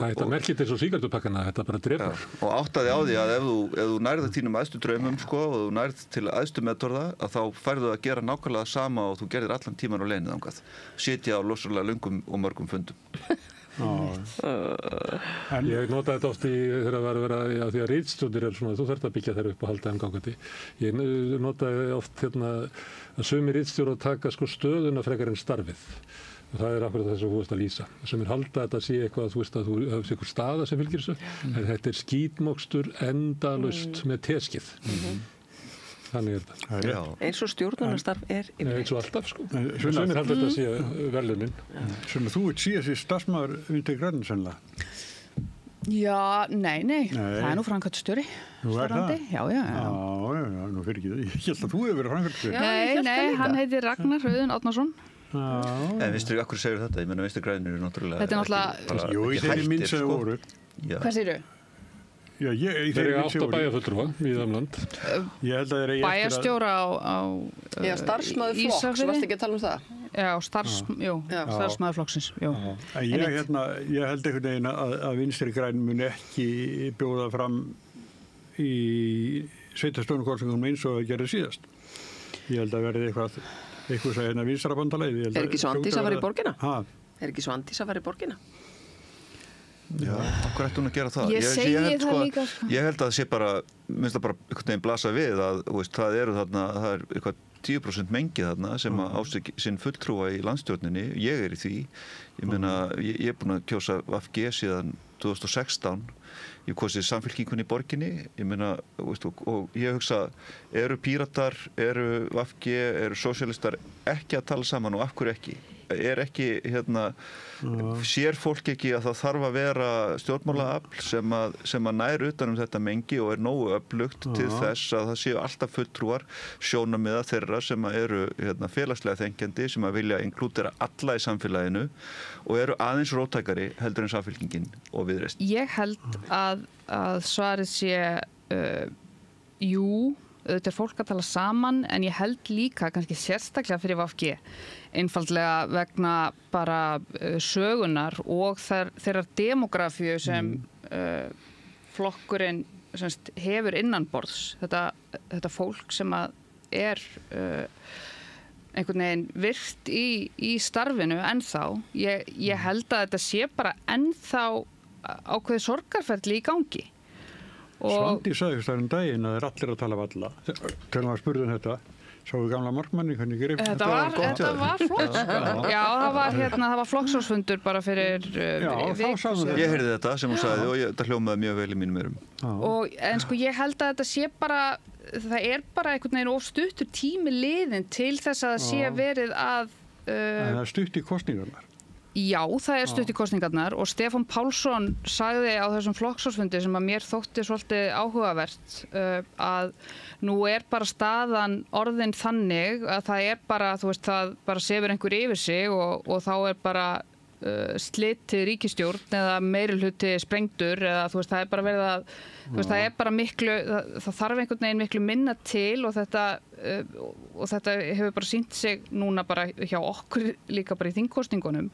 [SPEAKER 2] þetta merkir til svo sígarettupakkana, þetta bara drepur.
[SPEAKER 4] Og áttaði á því að ef þú nærð þínum æðstu draumum og þú nærð til æðstu metorða að þá færðu að gera nákvæmlega sama og þú gerðir allan tíman á leiðinni þangað. Sitja á rosalega löngum og mörgum fundum.
[SPEAKER 2] Ég notaði þetta oft þegar það var að vera því að ritstjórnir er svona, þú þarft að byggja þær upp og halda gangandi. Ég notaði oft að sumir ritstjórar taka stöðuna frekar en starfið og það er akkurat þess að þú veist að lýsa. Sumir halda þetta að sé eitthvað að þú hefur eitthvað staða sem fylgir þessu en þetta er skítmokstur endalaust með teskið. Þannig er þetta.
[SPEAKER 5] Eins og stjórnunarstarf er
[SPEAKER 2] eins og alltaf sko. Sumir halda þetta að sé verðlunin.
[SPEAKER 1] Svona þú ert síðast í starfsmaður Vinstri grænna sennilega.
[SPEAKER 3] Já, nei. Það er nú framkvæmdastjóri.
[SPEAKER 1] Nú er það?
[SPEAKER 3] Já.
[SPEAKER 1] Já, nú fyrir ekki það. Ég held að þú hefur verið framkvæmdastjóri.
[SPEAKER 3] Nei, hann heitir Ragnar Auðun Árnason.
[SPEAKER 4] En Vinstri, akkur segir þetta? Ég menna Vinstri grænir eru náttúrulega
[SPEAKER 3] þetta er náttúrulega
[SPEAKER 1] Jú, í þeirri mynd sem voru.
[SPEAKER 3] Hvað segirðu?
[SPEAKER 1] Já,
[SPEAKER 2] þeir eru 8 bæjarfulltrúa í Damland.
[SPEAKER 1] Ég held að þeir eru
[SPEAKER 3] bæjarstjóra á
[SPEAKER 5] Já, starfsmaður flokks, varstu ekki að tala um það?
[SPEAKER 3] Já, starfsmaður flokksins.
[SPEAKER 1] Ég held einhvern veginn að Vinstri græn mun ekki bjóða fram í sveitarstjórnarkosningum eins og það gerði síðast. Ég held að verði eitthvað sem Vinstrabandalagið.
[SPEAKER 5] Er ekki Svandís að fara í borgina?
[SPEAKER 1] Er
[SPEAKER 5] ekki Svandís að fara í borgina?
[SPEAKER 4] Já, okkur ætti hún að gera það.
[SPEAKER 3] Ég segi það líka.
[SPEAKER 4] Ég held að það sé bara, minnst það bara einhvern veginn blasa við að það eru þarna, það er eitthvað 10% mengi þarna sem á sinn fulltrúa í landstjórninni. Ég er í því. Ég meina, ég er búin að kjósa VFG síðan 2016. Ég kosið Samfylkingunni í borginni. Ég meina, og ég hugsa, eru Píratar, eru VFG, eru sósíalistar ekki að tala saman og af hverju ekki? er ekki, sér fólk ekki að það þarf að vera stjórnmálaafl sem að nær utan þetta mengi og er nógu öflugt til þess að það séu alltaf fulltrúar sjónarmiða þeirra sem að eru félagslega þengjandi, sem að vilja inklúdera alla í samfélaginu og eru aðeins róttækari heldur en Samfylkingin og Viðreisn.
[SPEAKER 3] Ég held að svarið sé jú, auðvitað er fólk að tala saman, en ég held líka kannski sérstaklega fyrir VG einfaldlega vegna bara sögunar og þeirrar demografíu sem flokkurinn hefur innanborðs. Þetta fólk sem að er einhvern veginn virt í starfinu ennþá. Ég held að þetta sé bara ennþá ákveðið sorgarferli í gangi.
[SPEAKER 1] Svandi sagðist þar daginn að þeir allir að tala af alla. Þegar maður spurði þetta, sáu gamla markmanni hvernig grip.
[SPEAKER 3] Þetta var flott. Já, það var flokksráðsfundur bara fyrir
[SPEAKER 4] viku. Ég heyrði þetta sem hún sagði og þetta hljómaði mjög vel í mínum eyrum.
[SPEAKER 3] En ég held að þetta sé bara, það er bara einhvern veginn of stuttur tími liðinn til þess að það sé verið að
[SPEAKER 1] það er stutt í kosningarnar.
[SPEAKER 3] Já, það er stutt í kosningarnar og Stefán Pálsson sagði á þessum flokksráðsfundi sem að mér þótti svolítið áhugavert að nú er bara staðan orðin þannig að það er bara, það bara sefur einhver yfir sig og þá er bara slitið ríkisstjórn eða meirihluti sprengdur eða það er bara verið að það er bara miklu, það þarf einhvern veginn miklu minna til og þetta hefur bara sýnt sig núna bara hjá okkur líka bara í þingkosningunum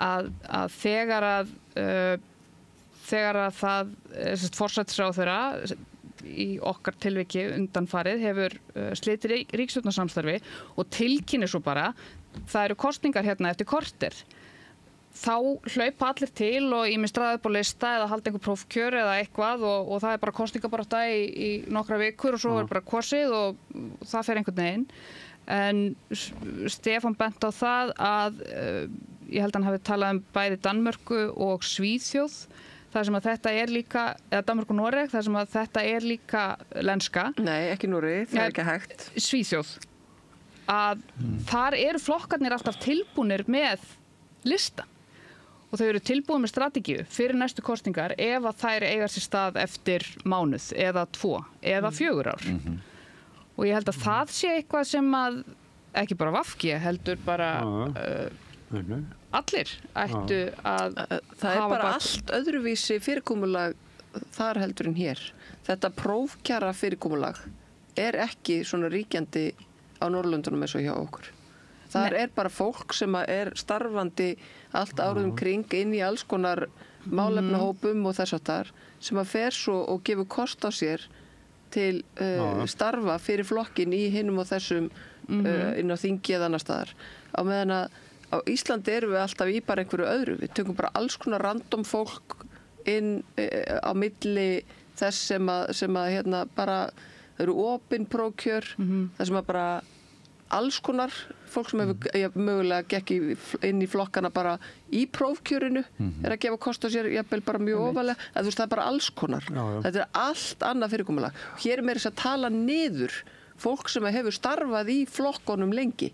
[SPEAKER 3] að þegar að það forsætisráðherra í okkar tilviki undanfarið hefur slitið ríkisstjórnarsamstarfi og tilkynir svo bara það eru kosningar hérna eftir korter. Þá hlaupa allir til og ýmist raða upp á lista eða halda einhver prófkjör eða eitthvað og það er bara kosningabarátta í nokkra vikur og svo er bara kosið og það fer einhvern veginn. En Stefán bent á það að ég held að hann hafi talað um bæði Danmörku og Svíþjóð þar sem að þetta er líka, eða Danmörku og Noreg, þar sem að þetta er líka lenska.
[SPEAKER 5] Nei, ekki Noreg, það er ekki hægt.
[SPEAKER 3] Svíþjóð. Að þar eru flokkarnir alltaf tilbúnir með lista. Og þau eru tilbúin með strategíu fyrir næstu kosningar ef að þær eiga sér stað eftir mánuð eða 2 eða 4 ár. Og ég held að það sé eitthvað sem að, ekki bara VG, heldur bara allir ættu að
[SPEAKER 5] það er bara allt öðruvísi fyrirkomulag þar heldur en hér. Þetta prófkjara fyrirkomulag er ekki svona ríkjandi á Norðurlöndunum eins og hjá okkur. Það er bara fólk sem er starfandi allt árið kring inn í alls konar málefnahópum og þess að þar sem að fer svo og gefur kost á sér til starfa fyrir flokkin í hinum og þessum inn á þingi eða annar staðar. Á meðan að á Íslandi erum við alltaf í bara einhverju öðru. Við tökum bara alls konar random fólk inn á milli þess sem að bara eru opin prófkjör, það sem að bara alls konar fólk sem hefur mögulega gekk inn í flokkana bara í prófkjörinu er að gefa kost á sér jafnvel bara mjög ofalega, það er bara alls konar. Þetta er allt annað fyrirkomulag. Hér er meira þess að tala niður fólk sem hefur starfað í flokkonum lengi.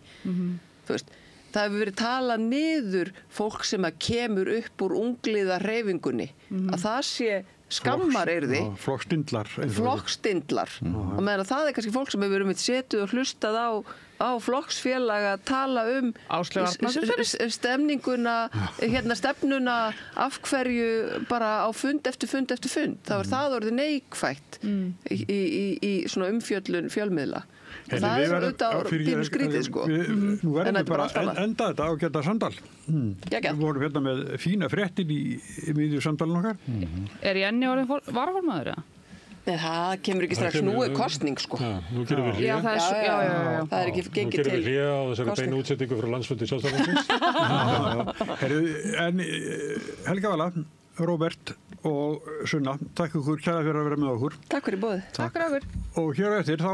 [SPEAKER 5] Það hefur verið talað niður fólk sem kemur upp úr ungliða hreyfingunni, að það sé skammaryrði.
[SPEAKER 1] Flokkstindlar.
[SPEAKER 5] Og meðan það er kannski fólk sem hefur verið setið og hlustað á flokksfélag að tala stemninguna, stefnuna af hverju bara á fund eftir fund eftir fund. Það var það orðið neikvætt í svona umfjöllun fjölmiðla. Og það er auðvitað pínu skrítið, sko.
[SPEAKER 1] Nú verðum við bara að enda þetta ágæta samtal. Við vorum hérna með fína fréttin í miðju samtalinn okkar.
[SPEAKER 3] Er Jenny orðin varaformaður, eða?
[SPEAKER 5] Nei, það kemur ekki strax. Nú er kostning, sko.
[SPEAKER 2] Nú gerum við hlé.
[SPEAKER 5] Það er ekki gengið til.
[SPEAKER 2] Nú gerum við hlé á þessari beinu útsetningu frá landsfundi Sjálfstæðisflokksins.
[SPEAKER 1] En Helga Vala, Róbert og Sunna, takk ykkur kæra fyrir að vera með okkur.
[SPEAKER 5] Takk fyrir boðið.
[SPEAKER 3] Takk fyrir okkur.
[SPEAKER 1] Og hér eftir þá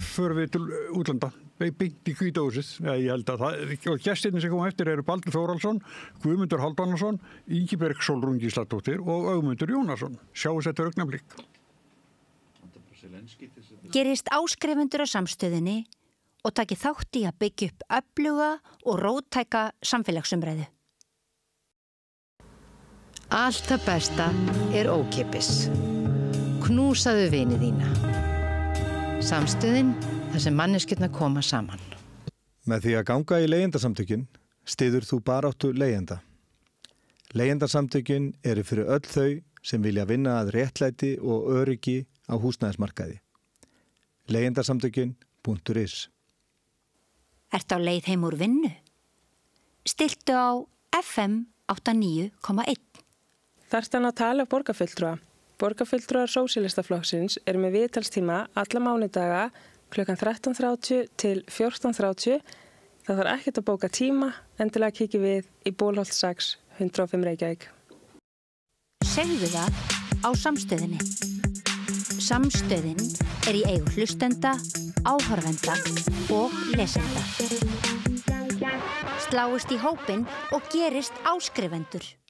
[SPEAKER 1] förum við til útlanda, beint í Hvíta húsið. Ég held að það, og gestirnir sem koma eftir eru Baldur Þórhallsson, Guðmundur Hálfdanarson, Ingiberg Sólrún Gísladóttir og Ögmundur Jónasson. Sjáum þetta augnablik.
[SPEAKER 6] Gerist áskrifendur á Samstöðinni og taki þátt í að byggja upp öfluga og róttæka samfélagsumræðu.
[SPEAKER 7] Allt það besta ókeypis. Knúsaðu vini þína. Samstöðin þar sem manneskjurnar koma saman.
[SPEAKER 8] Með því að ganga í leigjendasamtökin styður þú baráttu leigjenda. Leigjendasamtökin eru fyrir öll þau sem vilja vinna að réttlæti og öryggi á húsnæðismarkaði. Leigjendasamtökin.is.
[SPEAKER 6] Ertu á leið heim úr vinnu? Stilltu á FM 89,1.
[SPEAKER 9] Þarftu að tala borgarfulltrúa. Borgarfulltrúar Sósíalistaflokksins eru með viðtalstíma alla mánudaga klukkan 13:30 til 14:30. Það þarf ekkert að bóka tíma, endilega kikið við í Bólholt 6, 105 Reykjavík.
[SPEAKER 6] Segðu það á Samstöðinni. Samstöðin í eigu hlustenda, áhorfenda og lesenda. Sláist í hópinn og gerist áskrifendur.